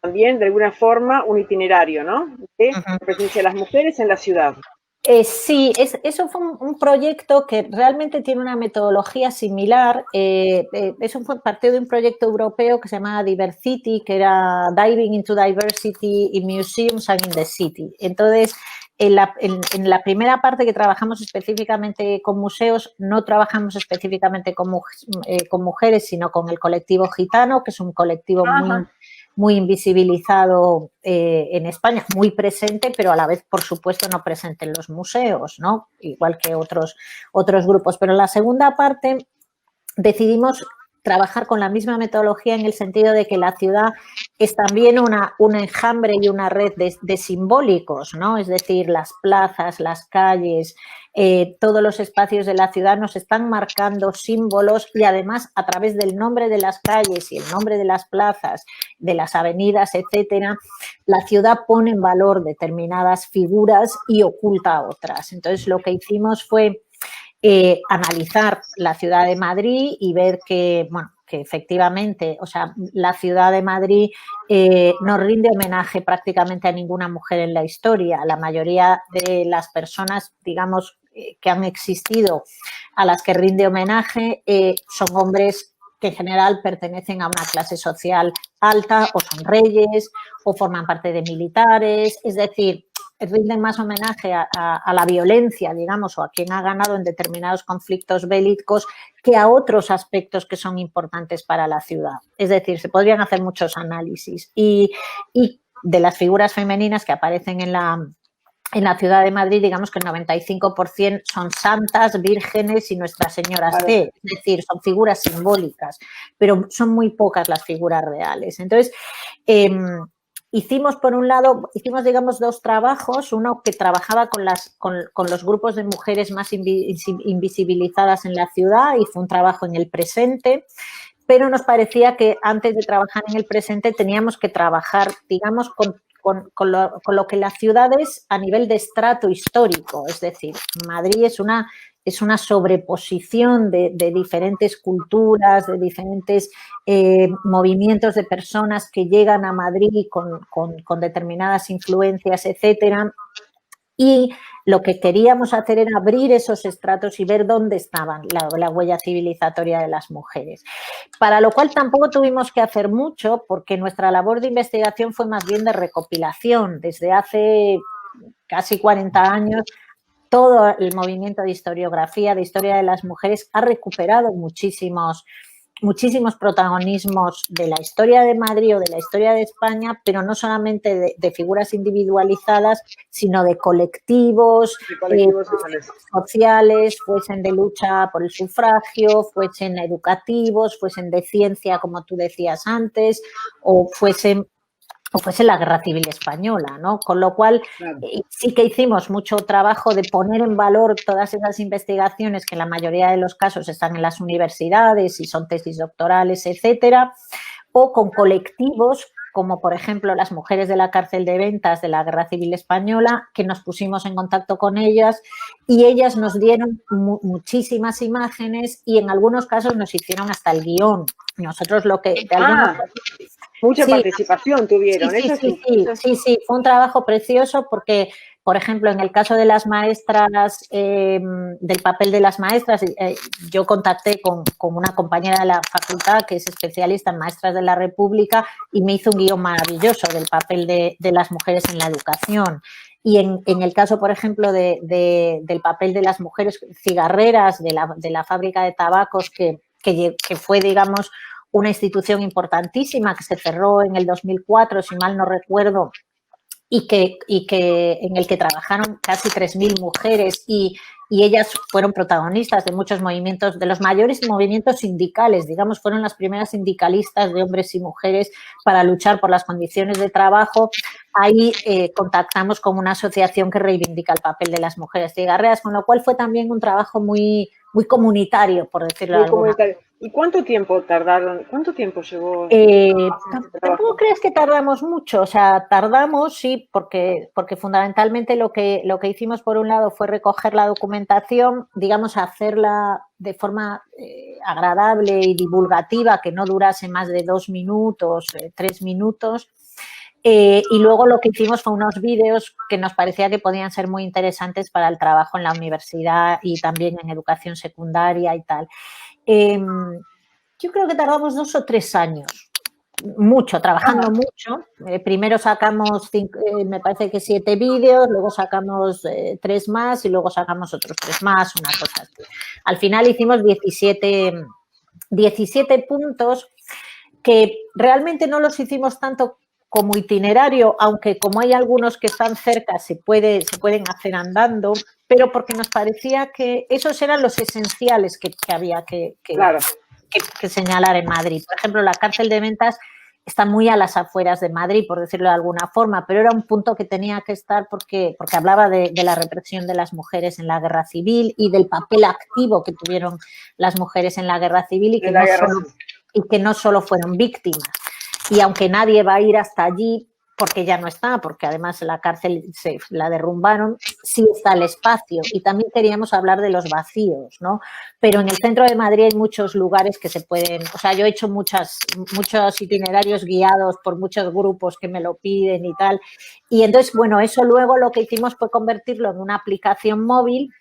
también de alguna forma un itinerario, ¿no? De la presencia de las mujeres en la ciudad. Sí, eso fue un proyecto que realmente tiene una metodología similar. Eso fue parte de un proyecto europeo que se llamaba Diversity, que era Diving into Diversity in Museums and in the City. Entonces, en la primera parte que trabajamos específicamente con museos, no trabajamos específicamente con mujeres, sino con el colectivo gitano, que es un colectivo muy invisibilizado en España, muy presente, pero a la vez, por supuesto, no presente en los museos, ¿no? Igual que otros grupos. Pero en la segunda parte decidimos trabajar con la misma metodología en el sentido de que la ciudad es también un enjambre y una red de simbólicos, ¿no? Es decir, las plazas, las calles, todos los espacios de la ciudad nos están marcando símbolos y además a través del nombre de las calles y el nombre de las plazas, de las avenidas, etcétera, la ciudad pone en valor determinadas figuras y oculta otras. Entonces, lo que hicimos fue analizar la ciudad de Madrid y ver que, bueno, que efectivamente, o sea, la ciudad de Madrid no rinde homenaje prácticamente a ninguna mujer en la historia. La mayoría de las personas, digamos, que han existido a las que rinde homenaje son hombres que en general pertenecen a una clase social alta o son reyes o forman parte de militares, es decir, rinden más homenaje a la violencia, digamos, o a quien ha ganado en determinados conflictos bélicos que a otros aspectos que son importantes para la ciudad. Es decir, se podrían hacer muchos análisis y de las figuras femeninas que aparecen en la ciudad de Madrid, digamos que el 95% son santas, vírgenes y Nuestras Señoras C, es decir, son figuras simbólicas, pero son muy pocas las figuras reales. Entonces, hicimos, por un lado, digamos, dos trabajos, uno que trabajaba con los grupos de mujeres más invisibilizadas en la ciudad y fue un trabajo en el presente, pero nos parecía que antes de trabajar en el presente teníamos que trabajar, digamos, con lo que la ciudad es a nivel de estrato histórico, es decir, Madrid es una sobreposición de diferentes culturas, de diferentes movimientos de personas que llegan a Madrid con determinadas influencias, etcétera. Y lo que queríamos hacer era abrir esos estratos y ver dónde estaban la huella civilizatoria de las mujeres. Para lo cual tampoco tuvimos que hacer mucho porque nuestra labor de investigación fue más bien de recopilación. Desde hace casi 40 años todo el movimiento de historiografía, de historia de las mujeres, ha recuperado muchísimos protagonismos de la historia de Madrid o de la historia de España, pero no solamente de figuras individualizadas, sino de colectivos sociales, fuesen de lucha por el sufragio, fuesen educativos, fuesen de ciencia, como tú decías antes, o fuesen o fuese la Guerra Civil Española, ¿no? Con lo cual, claro. Sí que hicimos mucho trabajo de poner en valor todas esas investigaciones que en la mayoría de los casos están en las universidades y son tesis doctorales, etcétera, o con colectivos como por ejemplo las mujeres de la cárcel de Ventas de la Guerra Civil Española, que nos pusimos en contacto con ellas y ellas nos dieron muchísimas imágenes y en algunos casos nos hicieron hasta el guión. Nosotros lo que de alguna forma, mucha participación tuvieron. Sí, fue un trabajo precioso porque, por ejemplo, en el caso de las maestras, del papel de las maestras, yo contacté con una compañera de la facultad que es especialista en maestras de la República y me hizo un guión maravilloso del papel de las mujeres en la educación. Y en el caso, por ejemplo, del papel de las mujeres cigarreras de la fábrica de tabacos que fue, digamos, una institución importantísima que se cerró en el 2004, si mal no recuerdo, y que en el que trabajaron casi 3.000 mujeres y ellas fueron protagonistas de muchos movimientos, de los mayores movimientos sindicales, digamos, fueron las primeras sindicalistas de hombres y mujeres para luchar por las condiciones de trabajo. Ahí contactamos con una asociación que reivindica el papel de las mujeres cigarreras, con lo cual fue también un trabajo muy comunitario, por decirlo de alguna manera. ¿Y cuánto tiempo tardaron? ¿Cuánto tiempo llevó? Tampoco crees que tardamos mucho, o sea, tardamos, sí, porque fundamentalmente lo que hicimos por un lado fue recoger la documentación, digamos, hacerla de forma agradable y divulgativa, que no durase más de 2 minutos, 3 minutos. Y luego lo que hicimos fue unos vídeos que nos parecía que podían ser muy interesantes para el trabajo en la universidad y también en educación secundaria y tal. Yo creo que tardamos 2 o 3 años, trabajando mucho. Primero sacamos, me parece que 7 vídeos, luego sacamos 3 más y luego sacamos otros 3 más, una cosa así. Al final hicimos 17 puntos que realmente no los hicimos tanto como itinerario, aunque como hay algunos que están cerca se pueden hacer andando, pero porque nos parecía que esos eran los esenciales que había que señalar en Madrid. Por ejemplo, la cárcel de Ventas está muy a las afueras de Madrid, por decirlo de alguna forma, pero era un punto que tenía que estar porque hablaba de la represión de las mujeres en la guerra civil y del papel activo que tuvieron las mujeres en la guerra civil y que no solo fueron víctimas. Y aunque nadie va a ir hasta allí, porque ya no está, porque además la cárcel la derrumbaron, sí está el espacio. Y también queríamos hablar de los vacíos, ¿no? Pero en el centro de Madrid hay muchos lugares que se pueden... O sea, yo he hecho muchos itinerarios guiados por muchos grupos que me lo piden y tal. Y entonces, bueno, eso luego lo que hicimos fue convertirlo en una aplicación móvil,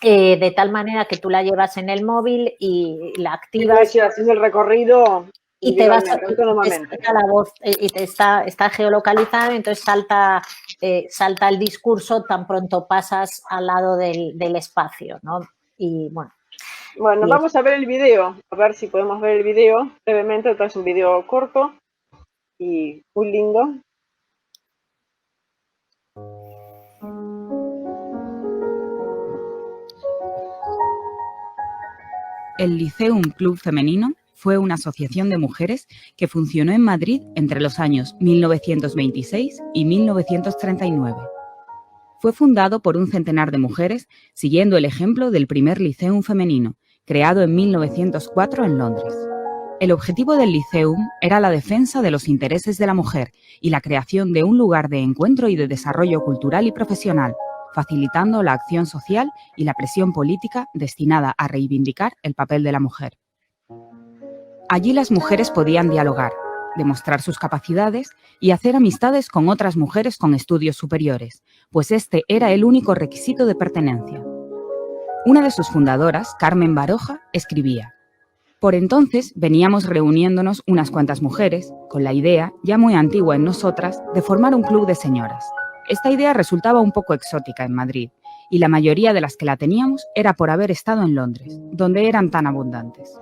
de tal manera que tú la llevas en el móvil y la activas. Y haciendo el recorrido... Y te vas a la voz y te está geolocalizado, entonces salta el discurso tan pronto pasas al lado del espacio, ¿no? Y bueno. Bueno, vamos a ver el video, a ver si podemos ver el video brevemente. Es un video corto y muy lindo. El Liceum Club Femenino fue una asociación de mujeres que funcionó en Madrid entre los años 1926 y 1939. Fue fundado por un centenar de mujeres siguiendo el ejemplo del primer Liceum femenino, creado en 1904 en Londres. El objetivo del Liceum era la defensa de los intereses de la mujer y la creación de un lugar de encuentro y de desarrollo cultural y profesional, facilitando la acción social y la presión política destinada a reivindicar el papel de la mujer. Allí las mujeres podían dialogar, demostrar sus capacidades y hacer amistades con otras mujeres con estudios superiores, pues este era el único requisito de pertenencia. Una de sus fundadoras, Carmen Baroja, escribía: «Por entonces veníamos reuniéndonos unas cuantas mujeres, con la idea, ya muy antigua en nosotras, de formar un club de señoras. Esta idea resultaba un poco exótica en Madrid, y la mayoría de las que la teníamos era por haber estado en Londres, donde eran tan abundantes».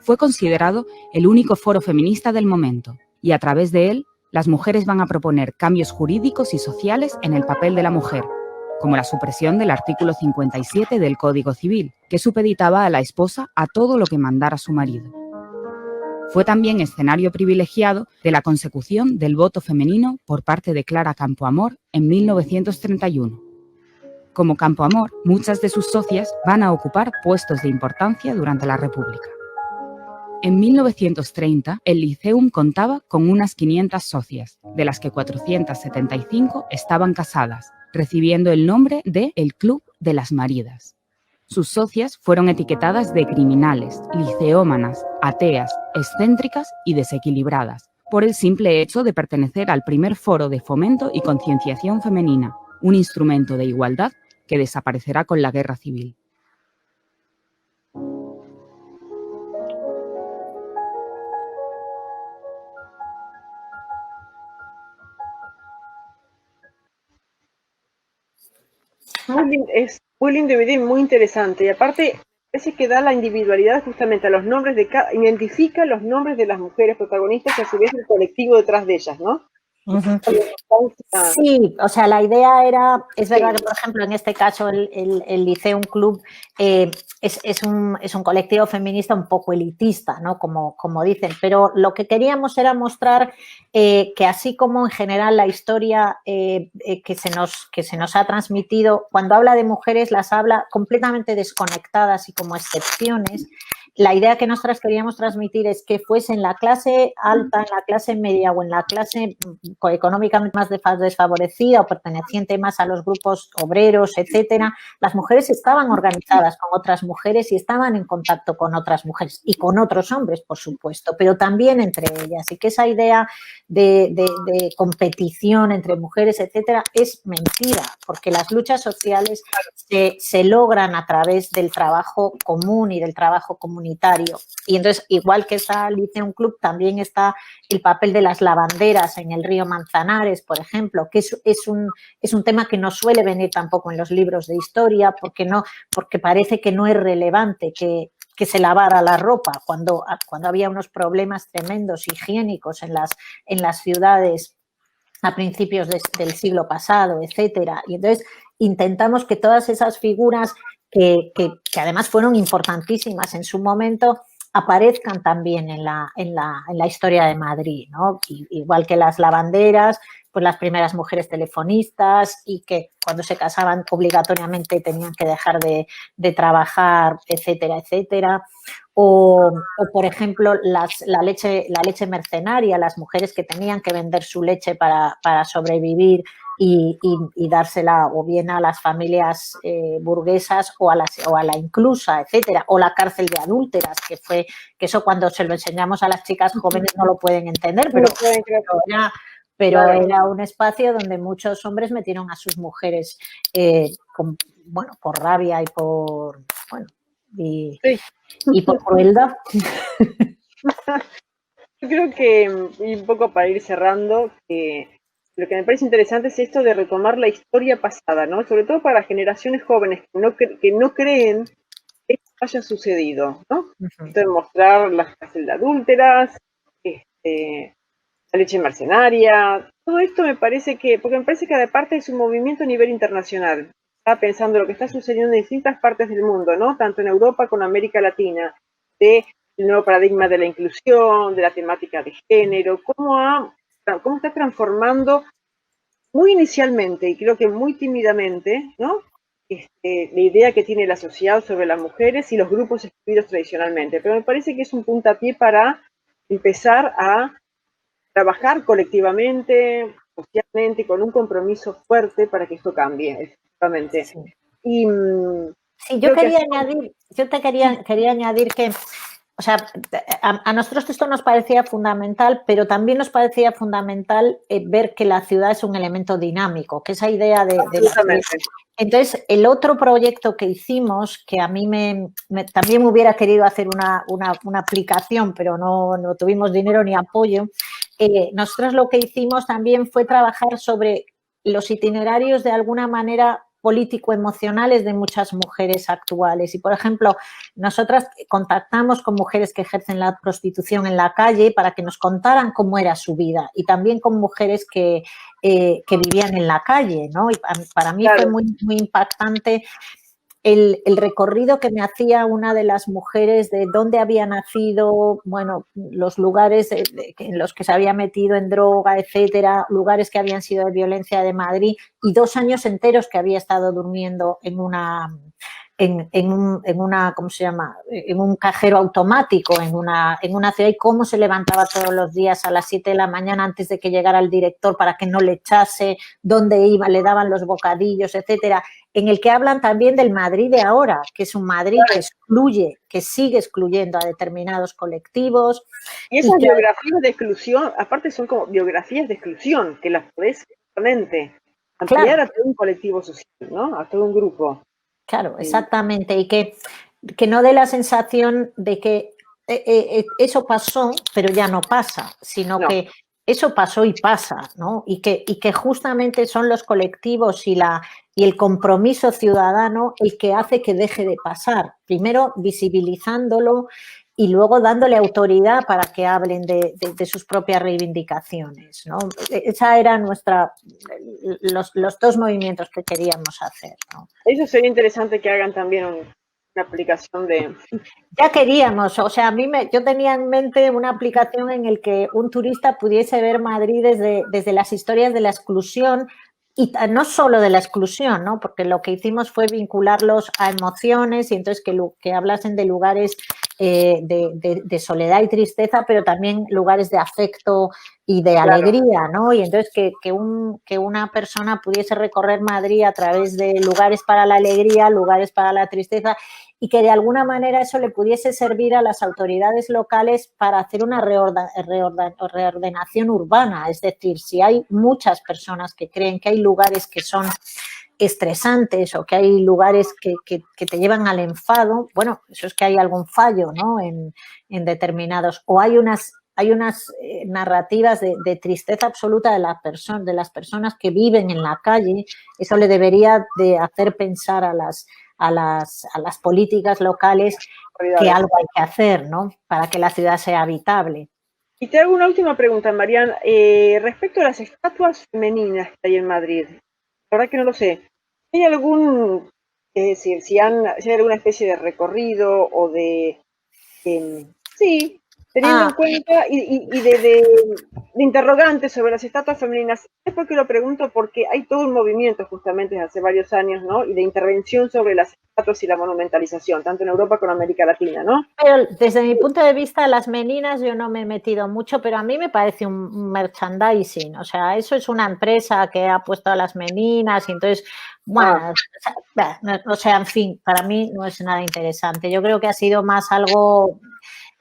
Fue considerado el único foro feminista del momento, y a través de él, las mujeres van a proponer cambios jurídicos y sociales en el papel de la mujer, como la supresión del artículo 57 del Código Civil, que supeditaba a la esposa a todo lo que mandara su marido. Fue también escenario privilegiado de la consecución del voto femenino por parte de Clara Campoamor en 1931. Como Campoamor, muchas de sus socias van a ocupar puestos de importancia durante la República. En 1930, el Liceum contaba con unas 500 socias, de las que 475 estaban casadas, recibiendo el nombre de El Club de las Maridas. Sus socias fueron etiquetadas de criminales, liceómanas, ateas, excéntricas y desequilibradas, por el simple hecho de pertenecer al primer foro de fomento y concienciación femenina, un instrumento de igualdad que desaparecerá con la Guerra Civil. Es muy lindo y muy interesante. Y aparte, parece que da la individualidad justamente a los nombres de cada, identifica los nombres de las mujeres protagonistas y a su vez el colectivo detrás de ellas, ¿no? Sí, o sea, la idea era, es verdad que, por ejemplo, en este caso el Liceum Club es un colectivo feminista un poco elitista, ¿no? Como dicen, pero lo que queríamos era mostrar que así como en general la historia que se nos ha transmitido, cuando habla de mujeres las habla completamente desconectadas y como excepciones. La idea que nosotras queríamos transmitir es que fuese en la clase alta, en la clase media o en la clase económicamente más desfavorecida o perteneciente más a los grupos obreros, etcétera, las mujeres estaban organizadas con otras mujeres y estaban en contacto con otras mujeres y con otros hombres, por supuesto, pero también entre ellas. Y que esa idea de competición entre mujeres, etcétera, es mentira, porque las luchas sociales se logran a través del trabajo común y del trabajo comunitario. Y entonces, igual que está Liceum Club, también está el papel de las lavanderas en el río Manzanares, por ejemplo, que es un tema que no suele venir tampoco en los libros de historia, porque parece que no es relevante que se lavara la ropa cuando había unos problemas tremendos higiénicos en las ciudades a principios del siglo pasado, etcétera. Y entonces intentamos que todas esas figuras que además fueron importantísimas en su momento aparezcan también en la historia de Madrid, ¿no? Igual que las lavanderas, pues las primeras mujeres telefonistas y que cuando se casaban obligatoriamente tenían que dejar de trabajar, etcétera, etcétera. O por ejemplo, la leche mercenaria, las mujeres que tenían que vender su leche para sobrevivir y dársela o bien a las familias burguesas o a la inclusa, etcétera, o la cárcel de adúlteras, que eso cuando se lo enseñamos a las chicas jóvenes no lo pueden entender, pero era un espacio donde muchos hombres metieron a sus mujeres por rabia y por y por crueldad. Yo creo que, y un poco para ir cerrando, lo que me parece interesante es esto de retomar la historia pasada, ¿no? Sobre todo para generaciones jóvenes que no creen que esto haya sucedido, ¿no? Esto de mostrar las cárceles de adúlteras, la leche mercenaria, todo esto porque me parece que aparte es un movimiento a nivel internacional. Estaba pensando lo que está sucediendo en distintas partes del mundo, ¿no? Tanto en Europa como en América Latina, del nuevo paradigma de la inclusión, de la temática de género, cómo está transformando muy inicialmente y creo que muy tímidamente, ¿no? La idea que tiene la sociedad sobre las mujeres y los grupos excluidos tradicionalmente. Pero me parece que es un puntapié para empezar a trabajar colectivamente, socialmente, con un compromiso fuerte para que esto cambie, efectivamente. Sí. Y sí, yo quería añadir que, o sea, a nosotros esto nos parecía fundamental, pero también nos parecía fundamental ver que la ciudad es un elemento dinámico, que esa idea de entonces, el otro proyecto que hicimos, que a mí también hubiera querido hacer una aplicación, pero no tuvimos dinero ni apoyo, nosotros lo que hicimos también fue trabajar sobre los itinerarios de alguna manera político-emocionales de muchas mujeres actuales. Y, por ejemplo, nosotras contactamos con mujeres que ejercen la prostitución en la calle para que nos contaran cómo era su vida y también con mujeres que vivían en la calle, ¿no? Y para mí fue muy, muy impactante el recorrido que me hacía una de las mujeres de dónde había nacido, bueno, los lugares en los que se había metido en droga, etcétera, lugares que habían sido de violencia de Madrid y 2 años enteros que había estado durmiendo en una, ¿cómo se llama? En un cajero automático en una ciudad y cómo se levantaba todos los días a las 7 de la mañana antes de que llegara el director para que no le echase, dónde iba, le daban los bocadillos, etcétera, en el que hablan también del Madrid de ahora, que es un Madrid que excluye, que sigue excluyendo a determinados colectivos. Y esas biografías de exclusión, aparte son como biografías de exclusión, que las podés realmente ampliar a todo un colectivo social, ¿no? A todo un grupo. Claro, exactamente, y que no dé la sensación de que eso pasó, pero ya no pasa, sino que eso pasó y pasa, ¿no? Y que justamente son los colectivos y el compromiso ciudadano el que hace que deje de pasar. Primero visibilizándolo y luego dándole autoridad para que hablen de sus propias reivindicaciones, ¿no? Esa era los 2 movimientos que queríamos hacer, ¿no? Eso sería interesante que hagan también una aplicación de... Ya queríamos, o sea, yo tenía en mente una aplicación en el que un turista pudiese ver Madrid desde las historias de la exclusión y no solo de la exclusión, ¿no? Porque lo que hicimos fue vincularlos a emociones y entonces que hablasen de lugares de soledad y tristeza, pero también lugares de afecto y de alegría, ¿no? Y entonces que una persona pudiese recorrer Madrid a través de lugares para la alegría, lugares para la tristeza y que de alguna manera eso le pudiese servir a las autoridades locales para hacer una reordenación urbana. Es decir, si hay muchas personas que creen que hay lugares que son estresantes o que hay lugares que te llevan al enfado, bueno, eso es que hay algún fallo, ¿no? en determinados, o hay unas narrativas de tristeza absoluta de las personas que viven en la calle. Eso le debería de hacer pensar a las políticas locales que algo hay que hacer, ¿no? Para que la ciudad sea habitable. Y te hago una última pregunta, Marian, respecto a las estatuas femeninas que hay en Madrid. La verdad que no lo sé. ¿Hay algún, es decir, si hay alguna especie de recorrido o de, sí, teniendo en cuenta y de interrogantes sobre las estatuas femeninas? Es porque lo pregunto porque hay todo un movimiento justamente desde hace varios años, ¿no? Y de intervención sobre las estatuas y la monumentalización, tanto en Europa como en América Latina, ¿no? Pero desde mi punto de vista, las meninas yo no me he metido mucho, pero a mí me parece un merchandising. O sea, eso es una empresa que ha puesto a las meninas y entonces, bueno, o sea, en fin, para mí no es nada interesante. Yo creo que ha sido más algo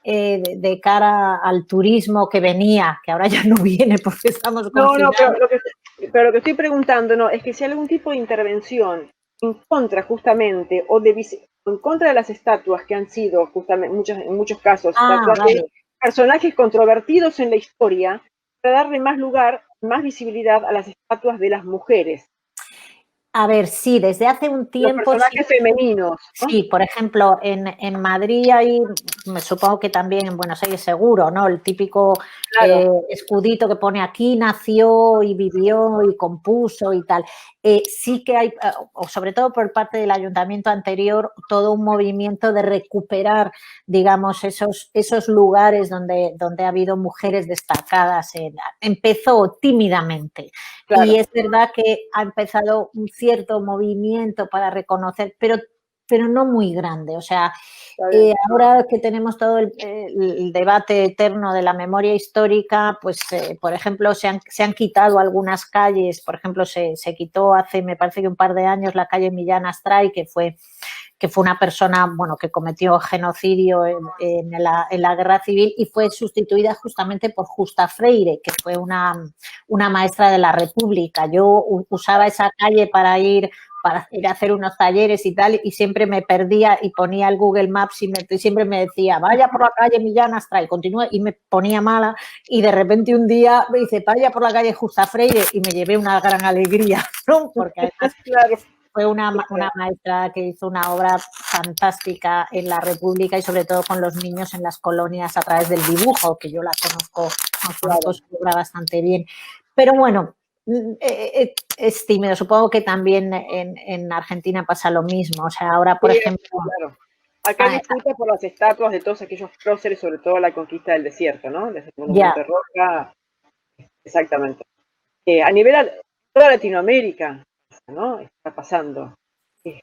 de cara al turismo que venía, que ahora ya no viene porque estamos confinados. No, pero lo que estoy preguntando no es que si hay algún tipo de intervención en contra justamente o en contra de las estatuas que han sido justamente en muchos casos de personajes controvertidos en la historia, para darle más lugar, más visibilidad a las estatuas de las mujeres. A ver, sí, desde hace un tiempo... Los personajes femeninos, ¿no? Sí, por ejemplo, en Madrid hay, me supongo que también en Buenos Aires seguro, ¿no? El típico escudito que pone aquí nació y vivió y compuso y tal. Sí que hay, o sobre todo por parte del ayuntamiento anterior, todo un movimiento de recuperar, digamos, esos lugares donde ha habido mujeres destacadas. Empezó tímidamente. Claro. Y es verdad que ha empezado un cierto movimiento para reconocer, pero no muy grande. O sea, ahora que tenemos todo el debate eterno de la memoria histórica, pues, por ejemplo, se han quitado algunas calles. Por ejemplo, se quitó hace, me parece que un par de años, la calle Millán Astray, que fue una persona, bueno, que cometió genocidio en la guerra civil y fue sustituida justamente por Justa Freire, que fue una maestra de la República. Yo usaba esa calle para ir a hacer unos talleres y tal, y siempre me perdía y ponía el Google Maps y siempre me decía, vaya por la calle Millán Astray, continúa, y me ponía mala, y de repente un día me dice, vaya por la calle Justa Freire, y me llevé una gran alegría, ¿no? Porque además, claro, fue una maestra que hizo una obra fantástica en la República y sobre todo con los niños en las colonias a través del dibujo, que yo la conozco su obra bastante bien. Pero bueno, es tímido. Supongo que también en Argentina pasa lo mismo. O sea, ahora, por ejemplo... Claro. Acá hay disputa por las estatuas de todos aquellos próceres, sobre todo la conquista del desierto, ¿no? Desde el Monumento de Roca, exactamente. A nivel toda Latinoamérica, ¿no? Está pasando.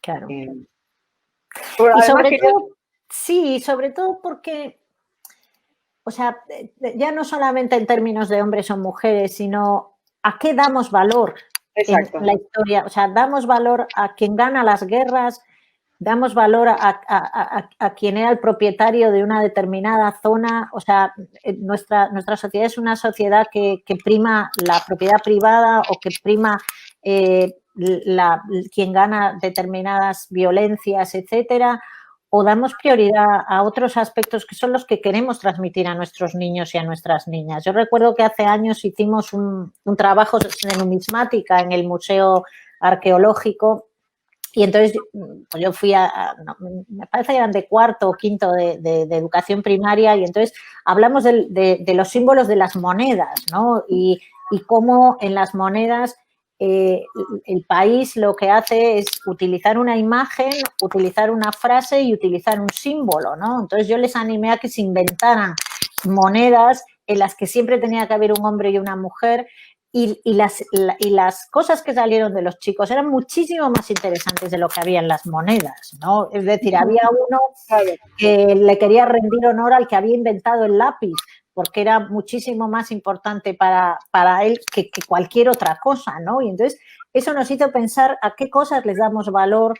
Claro. Y sobre todo, sí, sobre todo porque, o sea, ya no solamente en términos de hombres o mujeres, sino a qué damos valor en la historia. O sea, damos valor a quien gana las guerras, damos valor a quien era el propietario de una determinada zona. O sea, nuestra sociedad es una sociedad que prima la propiedad privada o que prima quien gana determinadas violencias, etcétera, o damos prioridad a otros aspectos que son los que queremos transmitir a nuestros niños y a nuestras niñas. Yo recuerdo que hace años hicimos un trabajo de numismática en el Museo Arqueológico. Y entonces pues yo fui me parece que eran de cuarto o quinto de educación primaria, y entonces hablamos de los símbolos de las monedas, ¿no? Y cómo en las monedas el país lo que hace es utilizar una imagen, utilizar una frase y utilizar un símbolo, ¿no? Entonces yo les animé a que se inventaran monedas en las que siempre tenía que haber un hombre y una mujer. Y las cosas que salieron de los chicos eran muchísimo más interesantes de lo que había en las monedas, ¿no? Es decir, había uno que le quería rendir honor al que había inventado el lápiz, porque era muchísimo más importante para él que cualquier otra cosa, ¿no? Y entonces eso nos hizo pensar a qué cosas les damos valor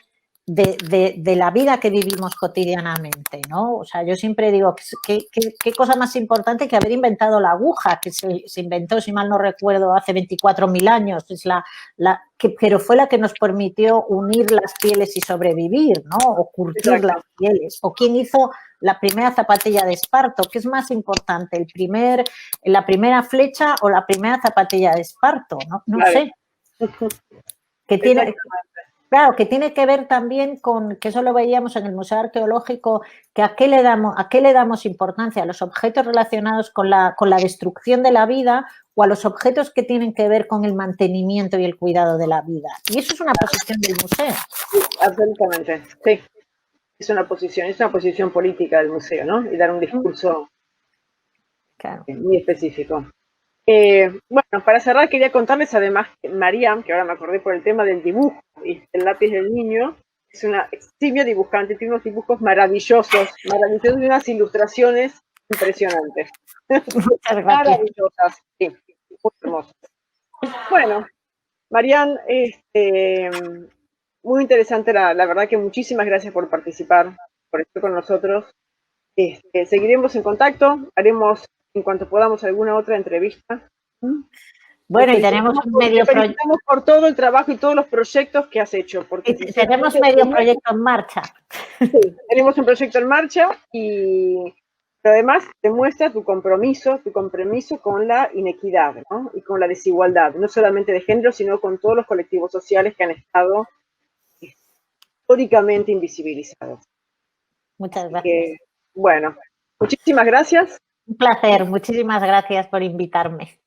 de la vida que vivimos cotidianamente, ¿no? O sea, yo siempre digo, ¿qué cosa más importante que haber inventado la aguja, que se inventó, si mal no recuerdo, hace 24.000 años, es pero fue la que nos permitió unir las pieles y sobrevivir, ¿no? O curtir las pieles. O quién hizo la primera zapatilla de esparto. ¿Qué es más importante, la primera flecha o la primera zapatilla de esparto? No sé. Claro, que tiene que ver también con, que eso lo veíamos en el Museo Arqueológico, que a qué le damos importancia, a los objetos relacionados con la destrucción de la vida o a los objetos que tienen que ver con el mantenimiento y el cuidado de la vida. Y eso es una posición del museo. Sí, absolutamente, sí. Es una posición política del museo, ¿no? Y dar un discurso muy específico. Bueno, para cerrar quería contarles además que María, que ahora me acordé por el tema del dibujo y el lápiz del niño, es una eximia dibujante, tiene unos dibujos maravillosos y unas ilustraciones impresionantes. Maravillosas, sí, muy hermosas. Bueno, Marian, muy interesante, la verdad que muchísimas gracias por participar, por estar con nosotros. Seguiremos en contacto, haremos en cuanto podamos alguna otra entrevista. Bueno, y tenemos un medio proyecto. Por todo el trabajo y todos los proyectos que has hecho. Porque tenemos medio proyecto en marcha. Sí, tenemos un proyecto en marcha y además demuestra tu compromiso con la inequidad, ¿no? Y con la desigualdad, no solamente de género, sino con todos los colectivos sociales que han estado históricamente invisibilizados. Muchas gracias. Bueno, muchísimas gracias. Un placer, muchísimas gracias por invitarme.